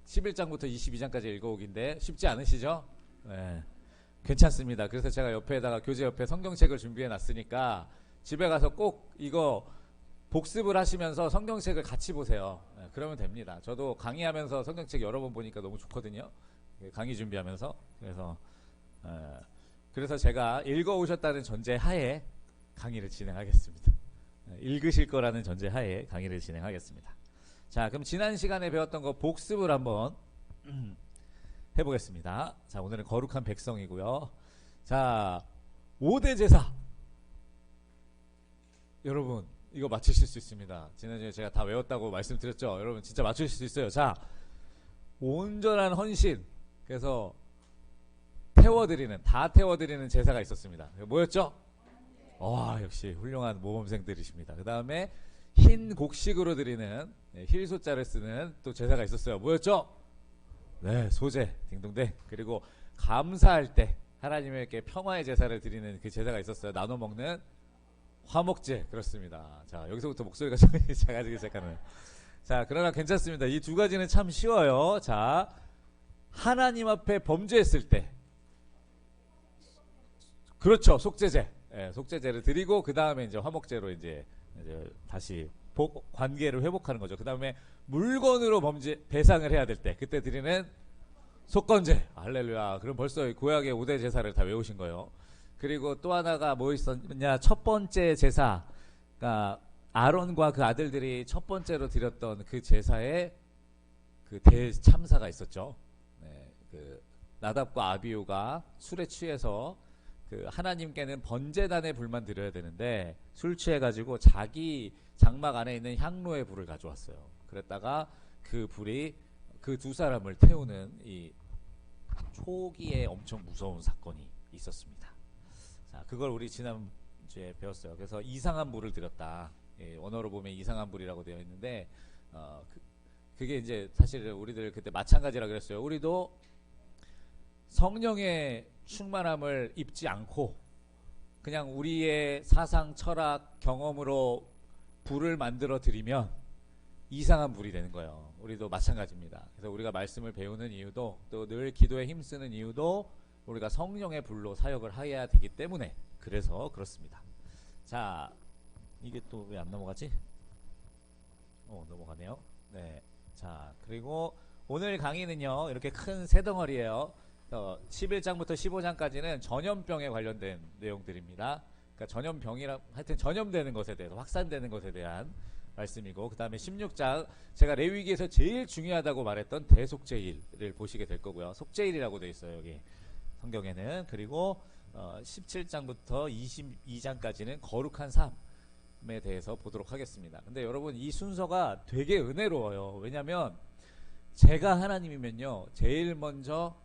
11장부터 22장까지 읽어오기인데 쉽지 않으시죠? 네, 괜찮습니다. 그래서 제가 옆에다가 교재 옆에 성경책을 준비해 놨으니까 집에 가서 꼭 이거 복습을 하시면서 성경책을 같이 보세요. 네, 그러면 됩니다. 저도 강의하면서 성경책 여러 번 보니까 너무 좋거든요. 강의 준비하면서. 그래서 제가 읽어오셨다는 전제 하에 강의를 진행하겠습니다. 읽으실 거라는 전제 하에 강의를 진행하겠습니다. 자, 그럼 지난 시간에 배웠던 거 복습을 한번 해보겠습니다. 자, 오늘은 거룩한 백성이고요. 자, 5대 제사. 여러분, 이거 맞추실 수 있습니다. 지난주에 제가 다 외웠다고 말씀드렸죠. 여러분, 진짜 맞추실 수 있어요. 자, 온전한 헌신. 그래서 다 태워드리는 제사가 있었습니다. 뭐였죠? 와, 역시 훌륭한 모범생들이십니다. 그 다음에 흰 곡식으로 드리는 힐소자를 쓰는 또 제사가 있었어요. 뭐였죠? 네, 소제, 딩동댕. 그리고 감사할 때 하나님께 평화의 제사를 드리는 그 제사가 있었어요. 나눠 먹는 화목제. 그렇습니다. 자, 여기서부터 목소리가 좀 작아지기 시작하는. 자, 그러나 괜찮습니다. 이 두 가지는 참 쉬워요. 자, 하나님 앞에 범죄했을 때, 그렇죠, 속죄제. 예, 속죄제를 드리고 그 다음에 이제 화목제로 이제 다시 관계를 회복하는 거죠. 그 다음에 물건으로 배상을 해야 될 때 그때 드리는 속건제. 할렐루야. 그럼 벌써 구약의 5대 제사를 다 외우신 거예요. 그리고 또 하나가 뭐 있었냐? 첫 번째 제사. 그러니까 아론과 그 아들들이 첫 번째로 드렸던 그 제사에 그 대참사가 있었죠. 네, 그 나답과 아비후가 술에 취해서 그 하나님께는 번제단의 불만 드려야 되는데 술 취해가지고 자기 장막 안에 있는 향로의 불을 가져왔어요. 그랬다가 그 불이 그 두 사람을 태우는 이 초기에 엄청 무서운 사건이 있었습니다. 자, 그걸 우리 지난주에 배웠어요. 그래서 이상한 불을 드렸다. 예, 원어로 보면 이상한 불이라고 되어 있는데 그게 이제 사실 우리들 그때 마찬가지라 그랬어요. 우리도 성령의 충만함을 입지 않고 그냥 우리의 사상, 철학, 경험으로 불을 만들어 드리면 이상한 불이 되는 거예요. 우리도 마찬가지입니다. 그래서 우리가 말씀을 배우는 이유도 또 늘 기도에 힘쓰는 이유도 우리가 성령의 불로 사역을 해야 되기 때문에 그래서 그렇습니다. 자, 이게 또 왜 안 넘어가지? 넘어가네요. 네. 자, 그리고 오늘 강의는요 이렇게 큰 세 덩어리예요. 11장부터 15장까지는 전염병에 관련된 내용들입니다. 그러니까 전염병이라 하여튼 전염되는 것에 대해서 확산되는 것에 대한 말씀이고, 그 다음에 16장 제가 레위기에서 제일 중요하다고 말했던 대속죄일을 보시게 될 거고요. 속죄일이라고 되어 있어요 여기 성경에는. 그리고 17장부터 22장까지는 거룩한 삶에 대해서 보도록 하겠습니다. 근데 여러분 이 순서가 되게 은혜로워요. 왜냐면 제가 하나님이면요 제일 먼저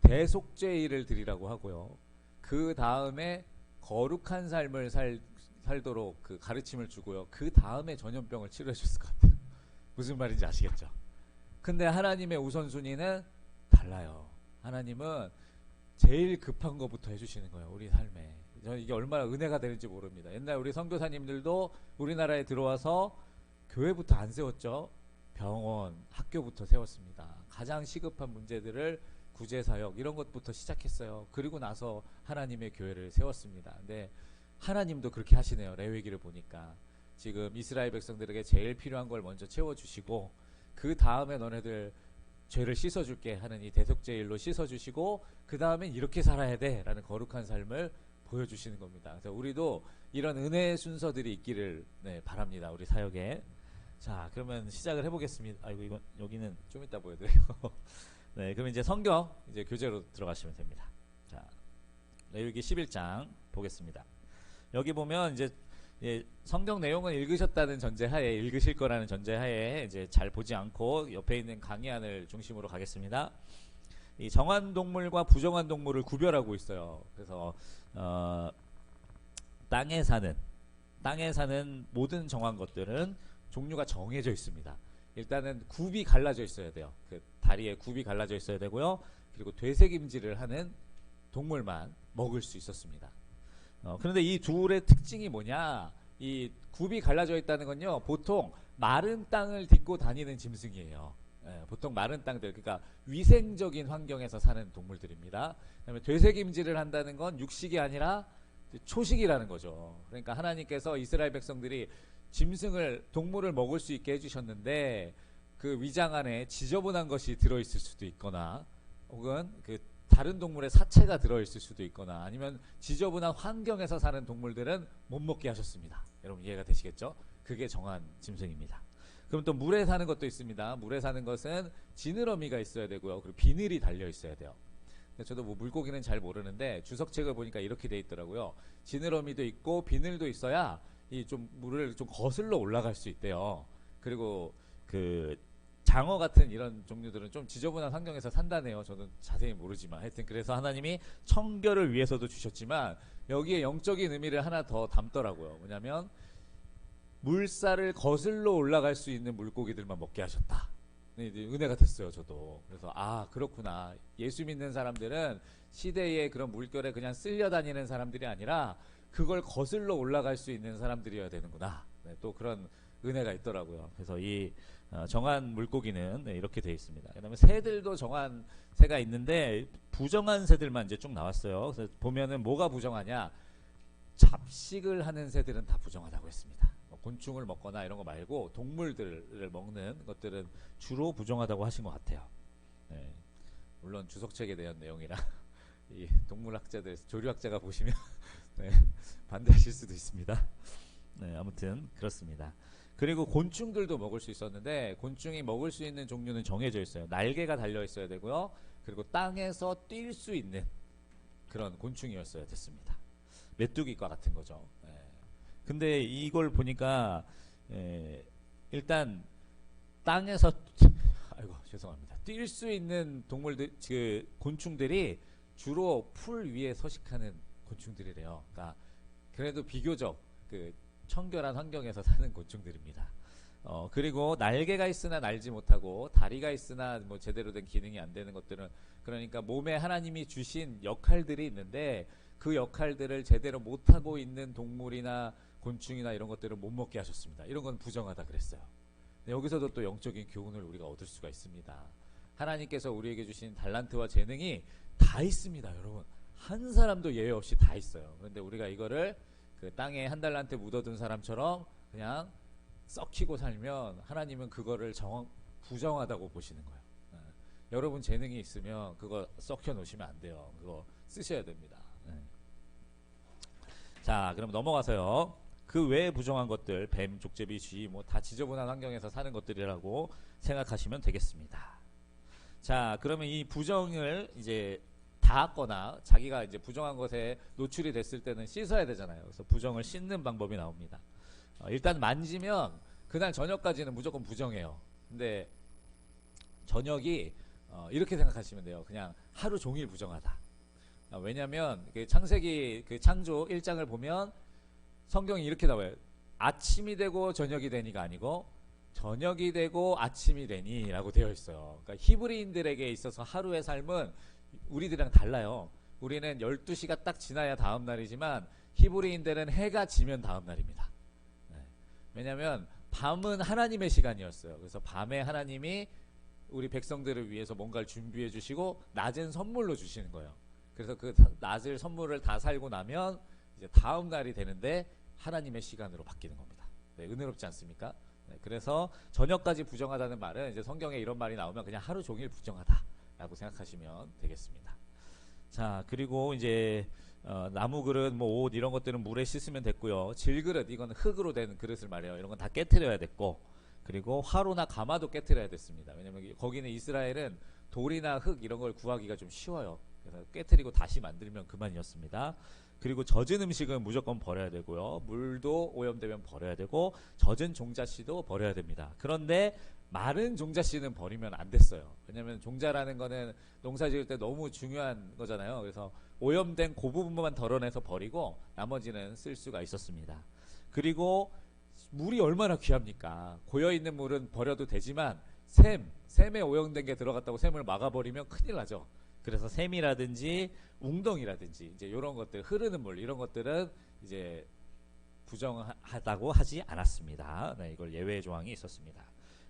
대속죄일을 드리라고 하고요. 그 다음에 거룩한 삶을 살도록 그 가르침을 주고요. 그 다음에 전염병을 치료해 줬을 것 같아요. 무슨 말인지 아시겠죠? 근데 하나님의 우선순위는 달라요. 하나님은 제일 급한 것부터 해주시는 거예요. 우리 삶에. 저는 이게 얼마나 은혜가 되는지 모릅니다. 옛날 우리 선교사님들도 우리나라에 들어와서 교회부터 안 세웠죠. 병원, 학교부터 세웠습니다. 가장 시급한 문제들을 구제사역 이런 것부터 시작했어요. 그리고 나서 하나님의 교회를 세웠습니다. 근데 하나님도 그렇게 하시네요. 레위기를 보니까 지금 이스라엘 백성들에게 제일 필요한 걸 먼저 채워주시고 그 다음에 너네들 죄를 씻어줄게 하는 이 대속죄일로 씻어주시고 그 다음엔 이렇게 살아야 돼 라는 거룩한 삶을 보여주시는 겁니다. 그래서 우리도 이런 은혜의 순서들이 있기를 바랍니다. 우리 사역에. 자, 그러면 시작을 해보겠습니다. 아이고, 이건 여기는 좀 이따 보여드려요. 네, 그럼 이제 성경 이제 교재로 들어가시면 됩니다. 자, 레위기 11장 보겠습니다. 여기 보면 이제 성경 내용은 읽으셨다는 전제하에 읽으실 거라는 전제하에 이제 잘 보지 않고 옆에 있는 강의안을 중심으로 가겠습니다. 이 정한 동물과 부정한 동물을 구별하고 있어요. 그래서 땅에 사는 모든 정한 것들은 종류가 정해져 있습니다. 일단은 굽이 갈라져 있어야 돼요. 그 다리에 굽이 갈라져 있어야 되고요. 그리고 되새김질을 하는 동물만 먹을 수 있었습니다. 그런데 이 둘의 특징이 뭐냐? 이 굽이 갈라져 있다는 건요, 보통 마른 땅을 딛고 다니는 짐승이에요. 보통 마른 땅들, 그러니까 위생적인 환경에서 사는 동물들입니다. 그다음에 되새김질을 한다는 건 육식이 아니라 초식이라는 거죠. 그러니까 하나님께서 이스라엘 백성들이 짐승을, 동물을 먹을 수 있게 해주셨는데 그 위장 안에 지저분한 것이 들어있을 수도 있거나, 혹은 그 다른 동물의 사체가 들어있을 수도 있거나, 아니면 지저분한 환경에서 사는 동물들은 못 먹게 하셨습니다. 여러분 이해가 되시겠죠? 그게 정한 짐승입니다. 그럼 또 물에 사는 것도 있습니다. 물에 사는 것은 지느러미가 있어야 되고요. 그리고 비늘이 달려 있어야 돼요. 저도 뭐 물고기는 잘 모르는데 주석책을 보니까 이렇게 돼 있더라고요. 지느러미도 있고 비늘도 있어야 이 좀 물을 좀 거슬러 올라갈 수 있대요. 그리고 그 장어 같은 이런 종류들은 좀 지저분한 환경에서 산다네요. 저는 자세히 모르지만 하여튼 그래서 하나님이 청결을 위해서도 주셨지만 여기에 영적인 의미를 하나 더 담더라고요. 뭐냐면 물살을 거슬러 올라갈 수 있는 물고기들만 먹게 하셨다. 은혜가 됐어요. 저도. 그래서 아 그렇구나. 예수 믿는 사람들은 시대의 그런 물결에 그냥 쓸려 다니는 사람들이 아니라 그걸 거슬러 올라갈 수 있는 사람들이어야 되는구나. 또 그런 은혜가 있더라고요. 그래서 이 정한 물고기는 이렇게 되어 있습니다. 그 다음에 새들도 정한 새가 있는데 부정한 새들만 이제 쭉 나왔어요. 그래서 보면은 뭐가 부정하냐, 잡식을 하는 새들은 다 부정하다고 했습니다. 곤충을 먹거나 이런 거 말고 동물들을 먹는 것들은 주로 부정하다고 하신 것 같아요. 네. 물론 주석책에 대한 내용이라 이 동물학자들, 조류학자가 보시면 네, 반대하실 수도 있습니다. 네, 아무튼 그렇습니다. 그리고 곤충들도 먹을 수 있었는데 곤충이 먹을 수 있는 종류는 정해져 있어요. 날개가 달려 있어야 되고요. 그리고 땅에서 뛸 수 있는 그런 곤충이었어야 됐습니다. 메뚜기과 같은 거죠. 네. 근데 이걸 보니까 일단 땅에서 아이고 죄송합니다. 뛸 수 있는 동물들, 그 곤충들이 주로 풀 위에 서식하는 곤충들이래요. 그러니까 그래도 비교적 그 청결한 환경에서 사는 곤충들입니다. 그리고 날개가 있으나 날지 못하고 다리가 있으나 뭐 제대로 된 기능이 안 되는 것들은, 그러니까 몸에 하나님이 주신 역할들이 있는데 그 역할들을 제대로 못하고 있는 동물이나 곤충이나 이런 것들을 못 먹게 하셨습니다. 이런 건 부정하다 그랬어요. 여기서도 또 영적인 교훈을 우리가 얻을 수가 있습니다. 하나님께서 우리에게 주신 달란트와 재능이 다 있습니다. 여러분 한 사람도 예외 없이 다 있어요. 그런데 우리가 이거를 그 땅에 한 달란트 묻어둔 사람처럼 그냥 썩히고 살면 하나님은 그거를 부정하다고 보시는 거예요. 여러분 재능이 있으면 그거 썩혀 놓으시면 안 돼요. 그거 쓰셔야 됩니다. 자, 그럼 넘어가서요. 그 외에 부정한 것들, 뱀, 족제비, 쥐, 뭐 다 지저분한 환경에서 사는 것들이라고 생각하시면 되겠습니다. 자, 그러면 이 부정을 이제 닿았거나 자기가 이제 부정한 것에 노출이 됐을 때는 씻어야 되잖아요. 그래서 부정을 씻는 방법이 나옵니다. 일단 만지면 그날 저녁까지는 무조건 부정해요. 근데 저녁이 이렇게 생각하시면 돼요. 그냥 하루 종일 부정하다. 왜냐면 창세기 그 창조 1장을 보면 성경이 이렇게 나와요. 아침이 되고 저녁이 되니가 아니고 저녁이 되고 아침이 되니 라고 되어 있어요. 그러니까 히브리인들에게 있어서 하루의 삶은 우리들이랑 달라요. 우리는 12시가 딱 지나야 다음 날이지만 히브리인들은 해가 지면 다음 날입니다. 왜냐면 밤은 하나님의 시간이었어요. 그래서 밤에 하나님이 우리 백성들을 위해서 뭔가를 준비해 주시고 낮은 선물로 주시는 거예요. 그래서 그 낮을 선물을 다 살고 나면 이제 다음 날이 되는데 하나님의 시간으로 바뀌는 겁니다. 네, 은혜롭지 않습니까? 네, 그래서 저녁까지 부정하다는 말은 이제 성경에 이런 말이 나오면 그냥 하루 종일 부정하다라고 생각하시면 되겠습니다. 자, 그리고 이제 나무 그릇, 뭐 옷 이런 것들은 물에 씻으면 됐고요. 질그릇, 이건 흑으로 된 그릇을 말해요. 이런 건 다 깨트려야 됐고, 그리고 화로나 가마도 깨트려야 됐습니다. 왜냐면 거기는 이스라엘은 돌이나 흙 이런 걸 구하기가 좀 쉬워요. 그래서 깨트리고 다시 만들면 그만이었습니다. 그리고 젖은 음식은 무조건 버려야 되고요. 물도 오염되면 버려야 되고 젖은 종자씨도 버려야 됩니다. 그런데 마른 종자씨는 버리면 안 됐어요. 왜냐하면 종자라는 거는 농사 지을 때 너무 중요한 거잖아요. 그래서 오염된 그 부분만 덜어내서 버리고 나머지는 쓸 수가 있었습니다. 그리고 물이 얼마나 귀합니까? 고여있는 물은 버려도 되지만 샘에 오염된 게 들어갔다고 샘을 막아버리면 큰일 나죠. 그래서 샘이라든지 웅덩이라든지 이제 이런 것들, 흐르는 물 이런 것들은 이제 부정하다고 하지 않았습니다. 네, 이걸 예외 조항이 있었습니다.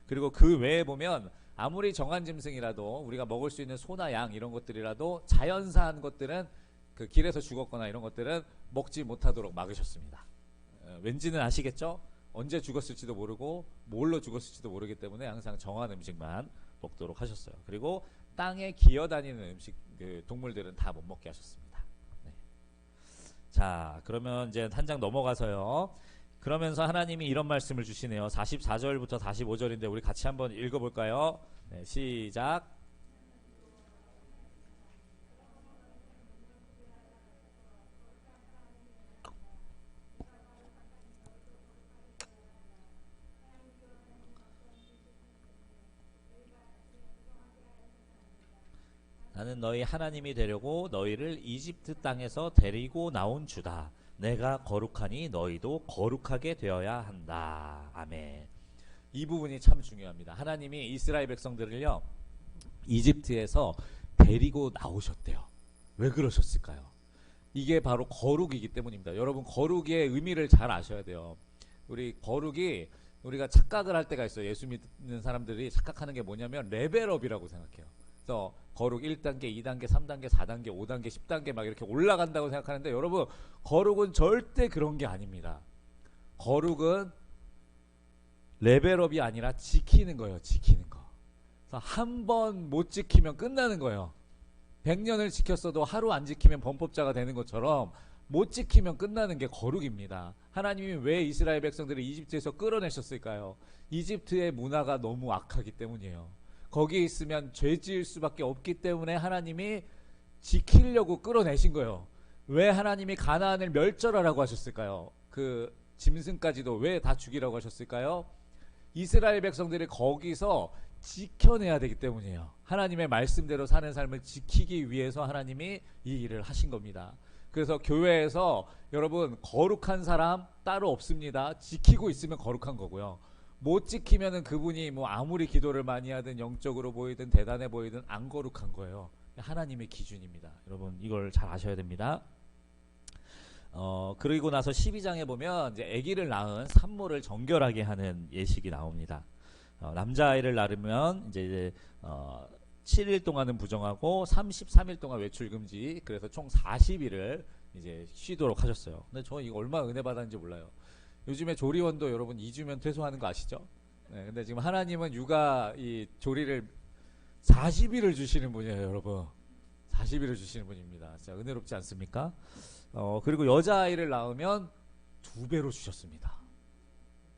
그리고 그 외에 보면 아무리 정한 짐승이라도 우리가 먹을 수 있는 소나 양 이런 것들이라도 자연사한 것들은 그 길에서 죽었거나 이런 것들은 먹지 못하도록 막으셨습니다. 왠지는 아시겠죠? 언제 죽었을지도 모르고 뭘로 죽었을지도 모르기 때문에 항상 정한 음식만 먹도록 하셨어요. 그리고 땅에 기어다니는 음식, 그 동물들은 다 못 먹게 하셨습니다. 네. 자, 그러면 이제 한 장 넘어가서요. 그러면서 하나님이 이런 말씀을 주시네요. 44절부터 45절인데 우리 같이 한번 읽어볼까요? 네, 시작. 나는 너희 하나님이 되려고 너희를 이집트 땅에서 데리고 나온 주다. 내가 거룩하니 너희도 거룩하게 되어야 한다. 아멘. 이 부분이 참 중요합니다. 하나님이 이스라엘 백성들을요, 이집트에서 데리고 나오셨대요. 왜 그러셨을까요? 이게 바로 거룩이기 때문입니다. 여러분, 거룩의 의미를 잘 아셔야 돼요. 우리 거룩이, 우리가 착각을 할 때가 있어요. 예수 믿는 사람들이 착각하는 게 뭐냐면 레벨업이라고 생각해요. 그래서 거룩 1단계, 2단계, 3단계, 4단계, 5단계, 10단계 막 이렇게 올라간다고 생각하는데, 여러분, 거룩은 절대 그런 게 아닙니다. 거룩은 레벨업이 아니라 지키는 거예요. 지키는 거. 그래서 한 번 못 지키면 끝나는 거예요. 100년을 지켰어도 하루 안 지키면 범법자가 되는 것처럼 못 지키면 끝나는 게 거룩입니다. 하나님이 왜 이스라엘 백성들을 이집트에서 끌어내셨을까요? 이집트의 문화가 너무 악하기 때문이에요. 거기 있으면 죄 지을 수밖에 없기 때문에 하나님이 지키려고 끌어내신 거예요. 왜 하나님이 가나안을 멸절하라고 하셨을까요? 그 짐승까지도 왜 다 죽이라고 하셨을까요? 이스라엘 백성들이 거기서 지켜내야 되기 때문이에요. 하나님의 말씀대로 사는 삶을 지키기 위해서 하나님이 이 일을 하신 겁니다. 그래서 교회에서 여러분, 거룩한 사람 따로 없습니다. 지키고 있으면 거룩한 거고요. 못 지키면은 그분이 뭐 아무리 기도를 많이 하든 영적으로 보이든 대단해 보이든 안 거룩한 거예요. 하나님의 기준입니다. 여러분, 이걸 잘 아셔야 됩니다. 그리고 나서 12장에 보면 이제 아기를 낳은 산모를 정결하게 하는 예식이 나옵니다. 남자아이를 낳으면 이제 7일 동안은 부정하고 33일 동안 외출 금지. 그래서 총 40일을 이제 쉬도록 하셨어요. 근데 저 이거 얼마나 은혜 받았는지 몰라요. 요즘에 조리원도 여러분 2주면 퇴소하는 거 아시죠? 네, 근데 지금 하나님은 육아 이 조리를 40일을 주시는 분이에요, 여러분. 40일을 주시는 분입니다. 진짜 은혜롭지 않습니까? 그리고 여자아이를 낳으면 2배로 주셨습니다.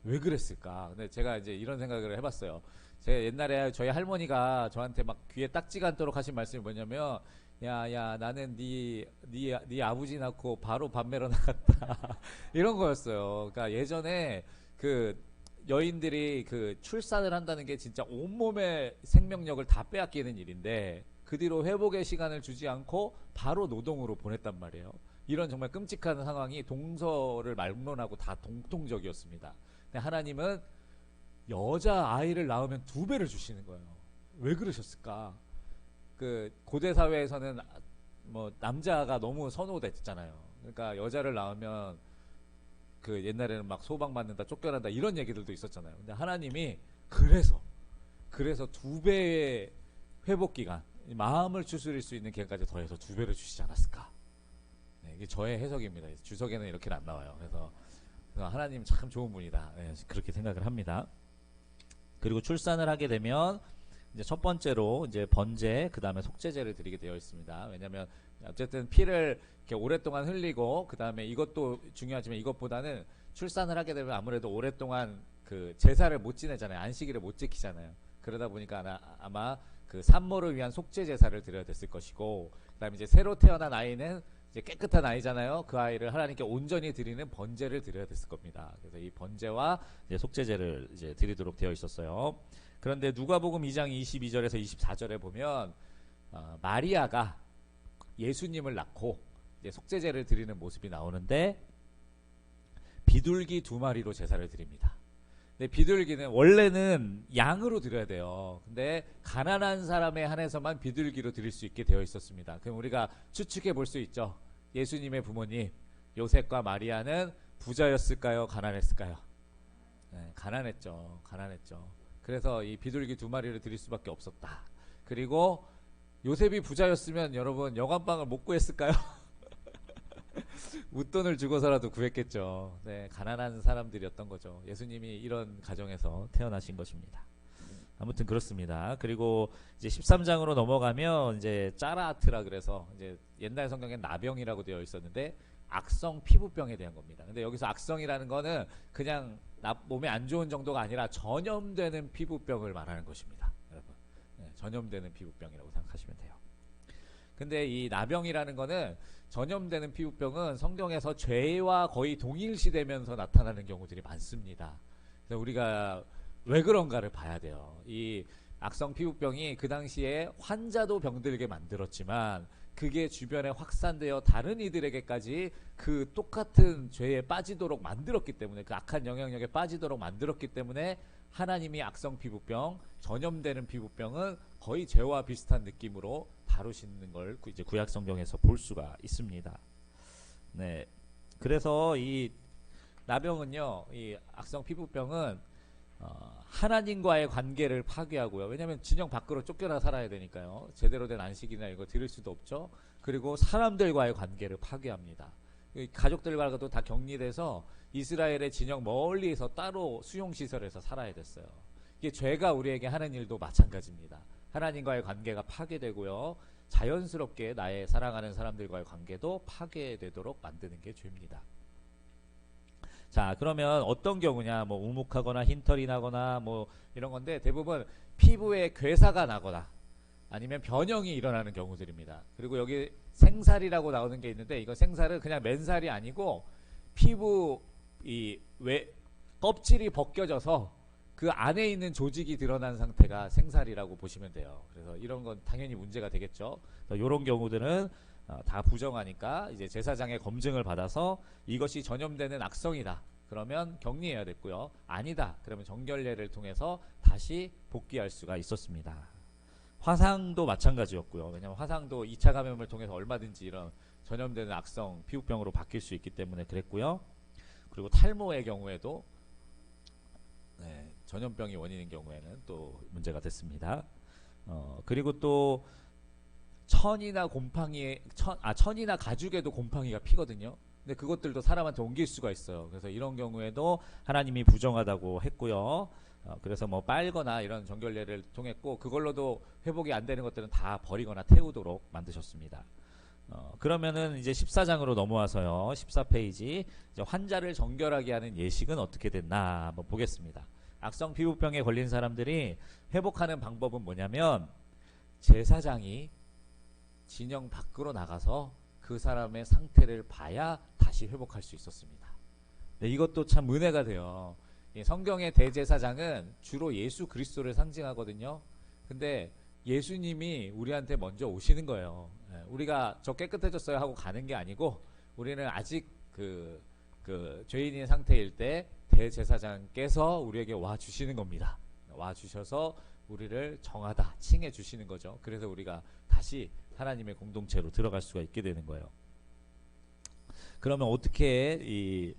왜 그랬을까? 근데 제가 이제 이런 생각을 해봤어요. 제가 옛날에 저희 할머니가 저한테 막 귀에 딱지가 않도록 하신 말씀이 뭐냐면, 야, 나는 네 아버지 낳고 바로 밤매러 나갔다. 이런 거였어요. 그러니까 예전에 그 여인들이 그 출산을 한다는 게 진짜 온몸의 생명력을 다 빼앗기는 일인데, 그 뒤로 회복의 시간을 주지 않고 바로 노동으로 보냈단 말이에요. 이런 정말 끔찍한 상황이 동서를 말론하고 다 공통적이었습니다. 근데 하나님은 여자아이를 낳으면 2배를 주시는 거예요. 왜 그러셨을까? 그 고대 사회에서는 뭐 남자가 너무 선호됐잖아요. 그러니까 여자를 낳으면 그 옛날에는 막 소방받는다, 쫓겨난다 이런 얘기들도 있었잖아요. 근데 하나님이 그래서 2배의 회복 기간, 마음을 추스릴 수 있는 기간까지 더해서 2배를 주시지 않았을까? 네, 이게 저의 해석입니다. 주석에는 이렇게는 안 나와요. 그래서 하나님 참 좋은 분이다. 네, 그렇게 생각을 합니다. 그리고 출산을 하게 되면 이제 첫 번째로 이제 번제, 그 다음에 속죄제를 드리게 되어 있습니다. 왜냐하면 어쨌든 피를 이렇게 오랫동안 흘리고, 그 다음에 이것도 중요하지만 이것보다는 출산을 하게 되면 아무래도 오랫동안 그 제사를 못 지내잖아요. 안식일을 못 지키잖아요. 그러다 보니까 아마 그 산모를 위한 속죄 제사를 드려야 됐을 것이고, 그 다음에 이제 새로 태어난 아이는 이제 깨끗한 아이잖아요. 그 아이를 하나님께 온전히 드리는 번제를 드려야 됐을 겁니다. 그래서 이 번제와 이제 속죄제를 이제 드리도록 되어 있었어요. 그런데 누가복음 2장 22절에서 24절에 보면 마리아가 예수님을 낳고 이제 속죄제를 드리는 모습이 나오는데, 비둘기 2마리로 제사를 드립니다. 근데 비둘기는 원래는 양으로 드려야 돼요. 근데 가난한 사람에 한해서만 비둘기로 드릴 수 있게 되어 있었습니다. 그럼 우리가 추측해 볼 수 있죠. 예수님의 부모님 요셉과 마리아는 부자였을까요? 가난했을까요? 네, 가난했죠. 그래서 이 비둘기 2마리를 드릴 수밖에 없었다. 그리고 요셉이 부자였으면 여러분 여관방을 못 구했을까요? 웃돈을 주고서라도 구했겠죠. 네, 가난한 사람들이었던 거죠. 예수님이 이런 가정에서 태어나신 것입니다. 아무튼 그렇습니다. 그리고 이제 13장으로 넘어가면 이제 짜라아트라 그래서 이제 옛날 성경엔 나병이라고 되어 있었는데 악성 피부병에 대한 겁니다. 근데 여기서 악성이라는 거는 그냥 몸에 안 좋은 정도가 아니라 전염되는 피부병을 말하는 것입니다. 여러분, 네, 전염되는 피부병이라고 생각하시면 돼요. 근데 이 나병이라는 거는 전염되는 피부병은 성경에서 죄와 거의 동일시되면서 나타나는 경우들이 많습니다. 그래서 우리가 왜 그런가를 봐야 돼요. 이 악성 피부병이 그 당시에 환자도 병들게 만들었지만 그게 주변에 확산되어 다른 이들에게까지 그 똑같은 죄에 빠지도록 만들었기 때문에, 그 악한 영향력에 빠지도록 만들었기 때문에 하나님이 악성 피부병, 전염되는 피부병은 거의 죄와 비슷한 느낌으로 다루시는 걸 이제 구약 성경에서 볼 수가 있습니다. 네, 그래서 이 나병은요, 이 악성 피부병은 하나님과의 관계를 파괴하고요. 왜냐하면 진영 밖으로 쫓겨나 살아야 되니까요. 제대로 된 안식이나 이거 드릴 수도 없죠. 그리고 사람들과의 관계를 파괴합니다. 가족들과도 다 격리돼서 이스라엘의 진영 멀리에서 따로 수용시설에서 살아야 됐어요. 이게 죄가 우리에게 하는 일도 마찬가지입니다. 하나님과의 관계가 파괴되고요. 자연스럽게 나의 사랑하는 사람들과의 관계도 파괴되도록 만드는 게 죄입니다. 자, 그러면 어떤 경우냐, 뭐 우묵하거나 흰털이 나거나 뭐 이런 건데 대부분 피부에 괴사가 나거나 아니면 변형이 일어나는 경우들입니다. 그리고 여기 생살이라고 나오는 게 있는데 이거 생살은 그냥 맨살이 아니고 피부 껍질이 벗겨져서 그 안에 있는 조직이 드러난 상태가 생살이라고 보시면 돼요. 그래서 이런 건 당연히 문제가 되겠죠. 이런 경우들은 다 부정하니까 이제 제사장의 검증을 받아서 이것이 전염되는 악성이다. 그러면 격리해야 됐고요. 아니다. 그러면 정결례를 통해서 다시 복귀할 수가 있었습니다. 화상도 마찬가지였고요. 왜냐하면 화상도 2차 감염을 통해서 얼마든지 이런 전염되는 악성 피부병으로 바뀔 수 있기 때문에 그랬고요. 그리고 탈모의 경우에도 전염병이 원인인 경우에는 또 문제가 됐습니다. 그리고 또 천이나 가죽에도 곰팡이가 피거든요. 근데 그것들도 사람한테 옮길 수가 있어요. 그래서 이런 경우에도 하나님이 부정하다고 했고요. 그래서 뭐 빨거나 이런 정결례를 통했고 그걸로도 회복이 안 되는 것들은 다 버리거나 태우도록 만드셨습니다. 그러면은 이제 14장으로 넘어와서요. 14페이지 이제 환자를 정결하게 하는 예식은 어떻게 됐나 한번 보겠습니다. 악성 피부병에 걸린 사람들이 회복하는 방법은 뭐냐면 제사장이 진영 밖으로 나가서 그 사람의 상태를 봐야 다시 회복할 수 있었습니다. 네, 이것도 참 은혜가 돼요. 성경의 대제사장은 주로 예수 그리스도를 상징하거든요. 근데 예수님이 우리한테 먼저 오시는 거예요. 우리가 저 깨끗해졌어요 하고 가는 게 아니고 우리는 아직 그 죄인인 상태일 때 대제사장께서 우리에게 와 주시는 겁니다. 와 주셔서 우리를 정하다 칭해 주시는 거죠. 그래서 우리가 다시 하나님의 공동체로 들어갈 수가 있게 되는 거예요. 그러면 어떻게 이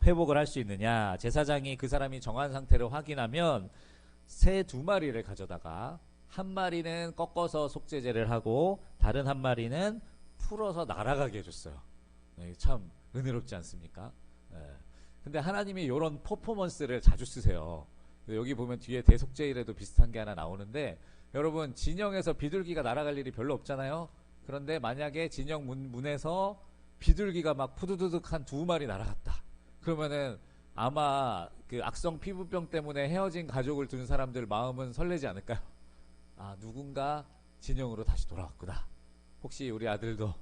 회복을 할 수 있느냐? 제사장이 그 사람이 정한 상태를 확인하면 새 2마리를 가져다가 한 마리는 꺾어서 속죄제를 하고 다른 한 마리는 풀어서 날아가게 해줬어요. 참 은혜롭지 않습니까? 근데 하나님이 이런 퍼포먼스를 자주 쓰세요. 여기 보면 뒤에 대속죄일에도 비슷한 게 하나 나오는데 여러분 진영에서 비둘기가 날아갈 일이 별로 없잖아요. 그런데 만약에 진영 문에서 비둘기가 막 푸드드득 한 2마리 날아갔다. 그러면은 아마 그 악성 피부병 때문에 헤어진 가족을 둔 사람들 마음은 설레지 않을까요? 아, 누군가 진영으로 다시 돌아왔구나. 혹시 우리 아들도,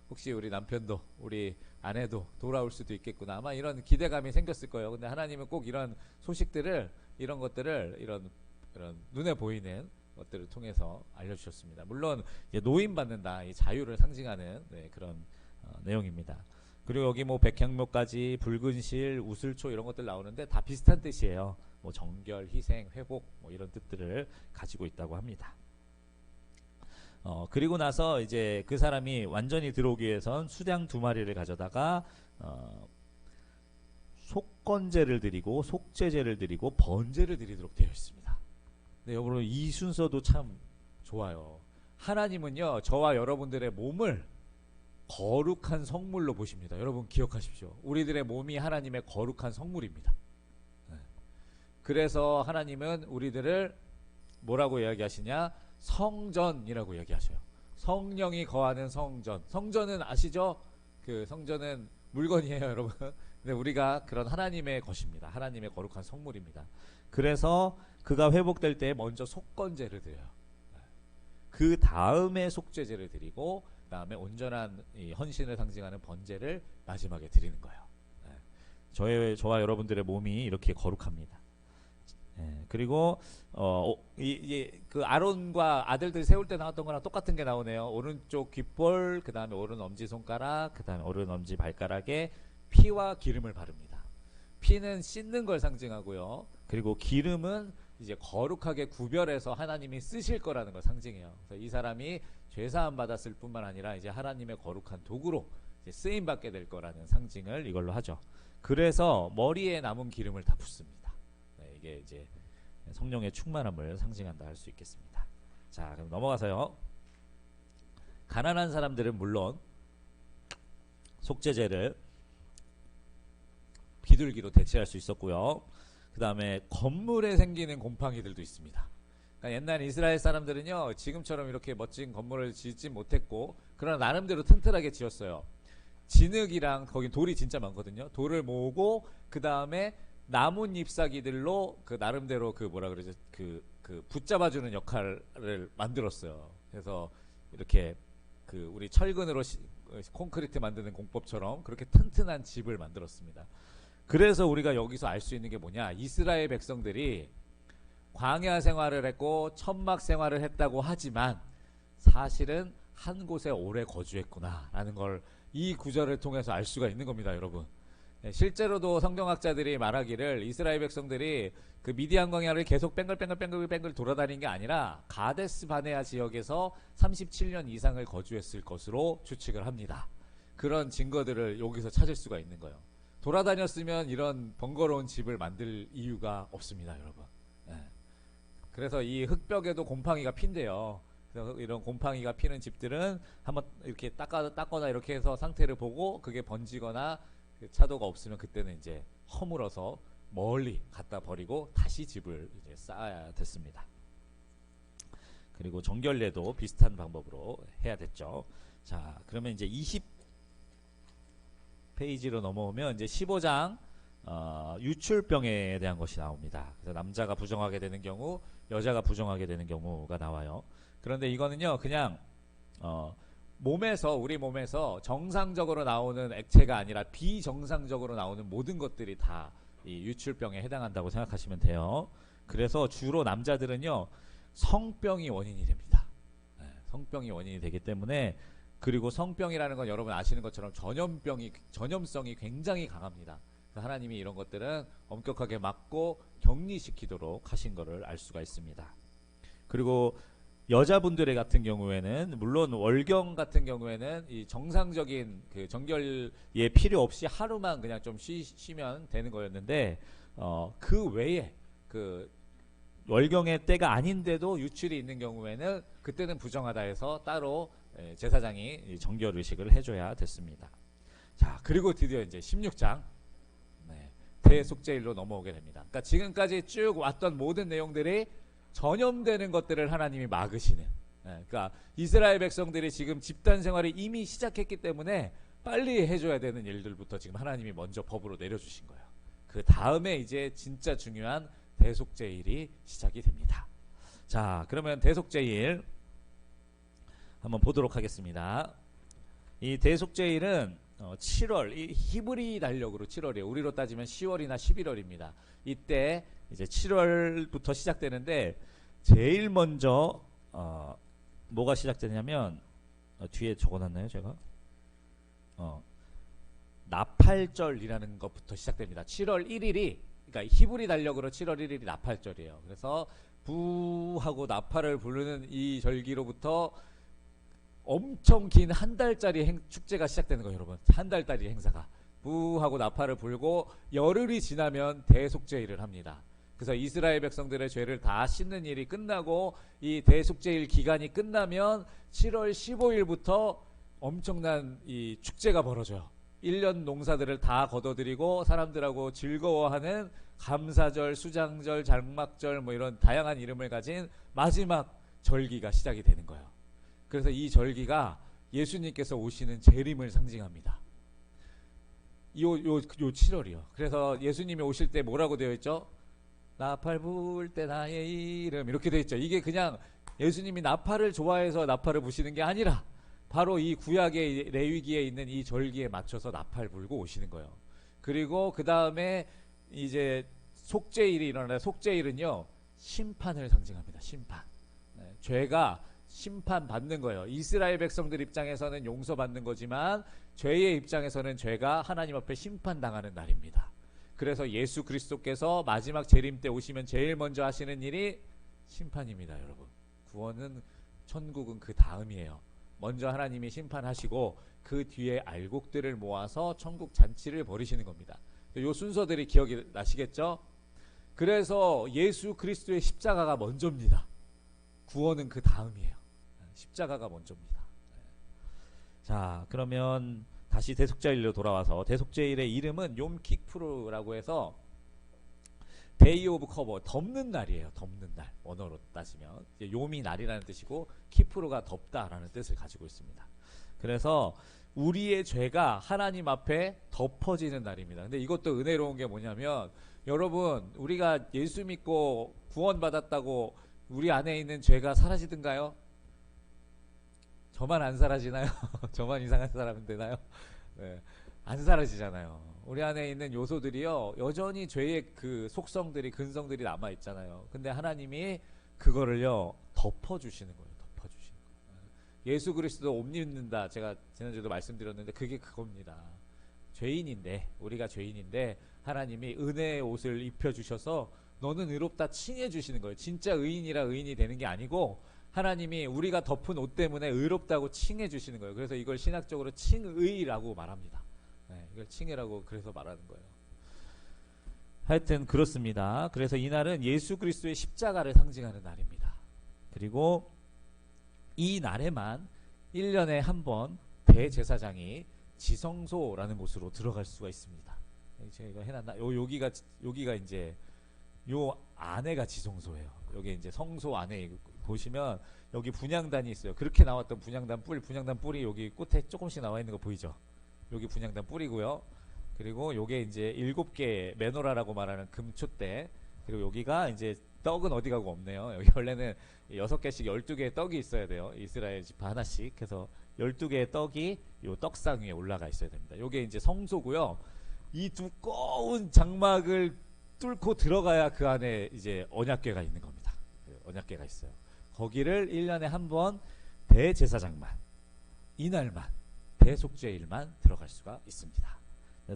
혹시 우리 남편도, 우리 아내도 돌아올 수도 있겠구나. 아마 이런 기대감이 생겼을 거예요. 근데 하나님은 꼭 이런 소식들을, 이런 것들을, 이런 눈에 보이는 것들을 통해서 알려주셨습니다. 물론 노임 받는다, 이 자유를 상징하는 그런 내용입니다. 그리고 여기 뭐 백향목까지, 붉은 실, 우슬초 이런 것들 나오는데 다 비슷한 뜻이에요. 뭐 정결, 희생, 회복 뭐 이런 뜻들을 가지고 있다고 합니다. 그리고 나서 이제 그 사람이 완전히 들어오기 위해선 수량 2마리를 가져다가 속건제를 드리고 속죄제를 드리고 번제를 드리도록 되어 있습니다. 네, 여러분 이 순서도 참 좋아요. 하나님은요 저와 여러분들의 몸을 거룩한 성물로 보십니다. 여러분 기억하십시오. 우리들의 몸이 하나님의 거룩한 성물입니다. 네. 그래서 하나님은 우리들을 뭐라고 이야기하시냐? 성전이라고 이야기하셔요. 성령이 거하는 성전. 성전은 아시죠? 그 성전은 물건이에요, 여러분. 근데 우리가 그런 하나님의 것입니다. 하나님의 거룩한 성물입니다. 그래서 그가 회복될 때 먼저 속건제를 드려요. 그 다음에 속죄제를 드리고 그 다음에 온전한 이 헌신을 상징하는 번제를 마지막에 드리는 거예요. 저와 여러분들의 몸이 이렇게 거룩합니다. 그리고 그 아론과 아들들 세울 때 나왔던 거랑 똑같은 게 나오네요. 오른쪽 귓볼, 그 다음에 오른 엄지손가락, 그 다음에 오른 엄지 발가락에 피와 기름을 바릅니다. 피는 씻는 걸 상징하고요. 그리고 기름은 이제 거룩하게 구별해서 하나님이 쓰실 거라는 걸 상징해요. 그래서 이 사람이 죄사함 받았을 뿐만 아니라 이제 하나님의 거룩한 도구로 이제 쓰임 받게 될 거라는 상징을 이걸로 하죠. 그래서 머리에 남은 기름을 다 붓습니다. 이게 이제 성령의 충만함을 상징한다 할 수 있겠습니다. 자, 그럼 넘어가서요. 가난한 사람들은 물론 속죄제를 비둘기로 대체할 수 있었고요. 그 다음에 건물에 생기는 곰팡이들도 있습니다. 그러니까 옛날 이스라엘 사람들은요 지금처럼 이렇게 멋진 건물을 짓지 못했고 그러나 나름대로 튼튼하게 지었어요. 진흙이랑 거기 돌이 진짜 많거든요. 돌을 모으고 그 다음에 나뭇 잎사귀들로 그 나름대로 그 뭐라 그러죠? 그 붙잡아주는 역할을 만들었어요. 그래서 이렇게 그 우리 철근으로 콘크리트 만드는 공법처럼 그렇게 튼튼한 집을 만들었습니다. 그래서 우리가 여기서 알 수 있는 게 뭐냐? 이스라엘 백성들이 광야 생활을 했고 천막 생활을 했다고 하지만 사실은 한 곳에 오래 거주했구나라는 걸 이 구절을 통해서 알 수가 있는 겁니다, 여러분. 실제로도 성경학자들이 말하기를 이스라엘 백성들이 그 미디안 광야를 계속 뱅글뱅글 돌아다닌 게 아니라 가데스 바네아 지역에서 37년 이상을 거주했을 것으로 추측을 합니다. 그런 증거들을 여기서 찾을 수가 있는 거예요. 돌아다녔으면 이런 번거로운 집을 만들 이유가 없습니다, 여러분. 그래서 이 흙벽에도 곰팡이가 핀대요. 그래서 이런 곰팡이가 피는 집들은 한번 이렇게 닦거나 이렇게 해서 상태를 보고 그게 번지거나 차도가 없으면 그때는 이제 허물어서 멀리 갖다 버리고 다시 집을 이제 쌓아야 됐습니다. 그리고 정결례도 비슷한 방법으로 해야 됐죠. 자, 그러면 이제 20페이지로 넘어오면 이제 15장 유출병에 대한 것이 나옵니다. 그래서 남자가 부정하게 되는 경우, 여자가 부정하게 되는 경우가 나와요. 그런데 이거는요, 그냥 우리 몸에서 정상적으로 나오는 액체가 아니라 비정상적으로 나오는 모든 것들이 다 이 유출병에 해당한다고 생각하시면 돼요. 그래서 주로 남자들은요, 성병이 원인이 됩니다. 성병이 원인이 되기 때문에, 그리고 성병이라는 건 여러분 아시는 것처럼 전염성이 굉장히 강합니다. 하나님이 이런 것들은 엄격하게 막고 격리시키도록 하신 것을 알 수가 있습니다. 그리고 여자분들의 같은 경우에는 물론 월경 같은 경우에는 이 정상적인 그 정결에 필요 없이 하루만 그냥 좀 쉬면 되는 거였는데 그 외에 그 월경의 때가 아닌데도 유출이 있는 경우에는 그때는 부정하다 해서 따로 제사장이 정결 의식을 해줘야 됐습니다. 자, 그리고 드디어 이제 16장 대속죄일로 넘어오게 됩니다. 그러니까 지금까지 쭉 왔던 모든 내용들이 전염되는 것들을 하나님이 막으시는. 그러니까 이스라엘 백성들이 지금 집단 생활을 이미 시작했기 때문에 빨리 해줘야 되는 일들부터 지금 하나님이 먼저 법으로 내려주신 거예요. 그 다음에 이제 진짜 중요한 대속죄일이 시작이 됩니다. 자, 그러면 대속죄일 한번 보도록 하겠습니다. 이 대속죄일은 7월, 이 히브리 달력으로 7월이에요. 우리로 따지면 10월이나 11월입니다. 이때 이제 7월부터 시작되는데 제일 먼저 뭐가 시작되냐면 뒤에 적어놨나요, 제가? 나팔절이라는 것부터 시작됩니다. 7월 1일이 그러니까 히브리 달력으로 7월 1일이 나팔절이에요. 그래서 부하고 나팔을 부르는 이 절기로부터 엄청 긴 한 달짜리 축제가 시작되는 거예요, 여러분. 한 달짜리 행사가. 부하고 나팔을 불고 열흘이 지나면 대속죄일을 합니다. 그래서 이스라엘 백성들의 죄를 다 씻는 일이 끝나고 이 대속죄일 기간이 끝나면 7월 15일부터 엄청난 이 축제가 벌어져요. 1년 농사들을 다 거둬들이고 사람들하고 즐거워하는 감사절, 수장절, 장막절 뭐 이런 다양한 이름을 가진 마지막 절기가 시작이 되는 거예요. 그래서 이 절기가 예수님께서 오시는 재림을 상징합니다. 요 7월이요. 그래서 예수님이 오실 때 뭐라고 되어 있죠? 나팔 불 때 나의 이름 이렇게 되어 있죠. 이게 그냥 예수님이 나팔을 좋아해서 나팔을 부시는 게 아니라 바로 이 구약의 레위기에 있는 이 절기에 맞춰서 나팔 불고 오시는 거예요. 그리고 그 다음에 이제 속죄일이 일어나요. 속죄일은요 심판을 상징합니다. 심판. 네, 죄가 심판받는 거예요. 이스라엘 백성들 입장에서는 용서받는 거지만 죄의 입장에서는 죄가 하나님 앞에 심판당하는 날입니다. 그래서 예수 그리스도께서 마지막 재림 때 오시면 제일 먼저 하시는 일이 심판입니다. 여러분, 구원은 천국은 그 다음이에요. 먼저 하나님이 심판하시고 그 뒤에 알곡들을 모아서 천국 잔치를 벌이시는 겁니다. 이 순서들이 기억이 나시겠죠? 그래서 예수 그리스도의 십자가가 먼저입니다. 구원은 그 다음이에요. 십자가가 먼저입니다. 자, 그러면 다시 대속죄일로 돌아와서 대속죄일의 이름은 욤키푸르라고 해서 데이 오브 커버, 덮는 날이에요. 덮는 날. 원어로 따지면 욤이 날이라는 뜻이고 키푸르가 덮다라는 뜻을 가지고 있습니다. 그래서 우리의 죄가 하나님 앞에 덮어지는 날입니다. 근데 이것도 은혜로운 게 뭐냐면 여러분, 우리가 예수 믿고 구원받았다고 우리 안에 있는 죄가 사라지든가요? 저만 안 사라지나요? 저만 이상한 사람은 되나요? 네, 안 사라지잖아요. 우리 안에 있는 요소들이요 여전히 죄의 그 속성들이, 근성들이 남아 있잖아요. 근데 하나님이 그거를요 덮어주시는 거예요. 덮어주시는 거예요. 예수 그리스도 옷 입는다, 제가 지난주에도 말씀드렸는데 그게 그겁니다. 죄인인데, 우리가 죄인인데 하나님이 은혜의 옷을 입혀주셔서 너는 의롭다 칭해 주시는 거예요. 진짜 의인이라 의인이 되는 게 아니고 하나님이 우리가 덮은 옷 때문에 의롭다고 칭해 주시는 거예요. 그래서 이걸 신학적으로 칭의라고 말합니다. 네, 이걸 칭의라고 그래서 말하는 거예요. 하여튼 그렇습니다. 그래서 이날은 예수 그리스도의 십자가를 상징하는 날입니다. 그리고 이 날에만 1년에 한 번 대제사장이 지성소라는 곳으로 들어갈 수가 있습니다. 제가 이거 해놨나? 여기가 이제 요 안에가 지성소예요. 여기 이제 성소 안에 보시면 여기 분향단이 있어요. 그렇게 나왔던 분향단 뿔이 여기 끝에 조금씩 나와 있는 거 보이죠? 여기 분향단 뿔이고요. 그리고 요게 이제 7개 메노라라고 말하는 금촛대. 그리고 여기가 이제 떡은 어디 가고 없네요. 여기 원래는 6개씩 12개의 떡이 있어야 돼요. 이스라엘 지파 하나씩. 그래서 12개의 떡이 요 떡상 위에 올라가 있어야 됩니다. 요게 이제 성소고요. 이 두꺼운 장막을 뚫고 들어가야 그 안에 이제 언약궤가 있는 겁니다. 언약궤가 있어요. 거기를 1년에 한 번 대제사장만, 이날만, 대속죄일만 들어갈 수가 있습니다.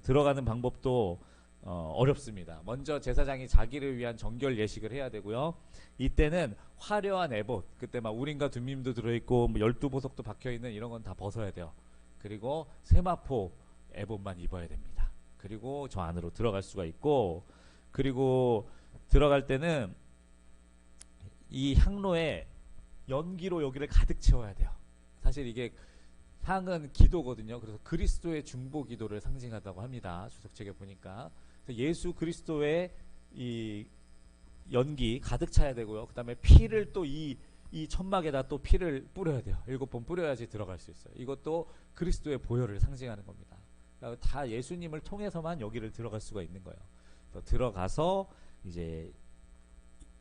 들어가는 방법도 어렵습니다. 먼저 제사장이 자기를 위한 정결 예식을 해야 되고요. 이때는 화려한 에봇, 그때 막 우림과 둠밈도 들어있고 뭐 12보석도 박혀있는 이런 건 다 벗어야 돼요. 그리고 세마포 에봇만 입어야 됩니다. 그리고 저 안으로 들어갈 수가 있고, 그리고 들어갈 때는 이 향로에 연기로 여기를 가득 채워야 돼요. 사실 이게 향은 기도거든요. 그래서 그리스도의 중보 기도를 상징하다고 합니다. 주석책에 보니까. 예수 그리스도의 이 연기 가득 차야 되고요. 그 다음에 피를 또 이 천막에다 또 피를 뿌려야 돼요. 7번 뿌려야지 들어갈 수 있어요. 이것도 그리스도의 보혈을 상징하는 겁니다. 그러니까 다 예수님을 통해서만 여기를 들어갈 수가 있는 거예요. 들어가서 이제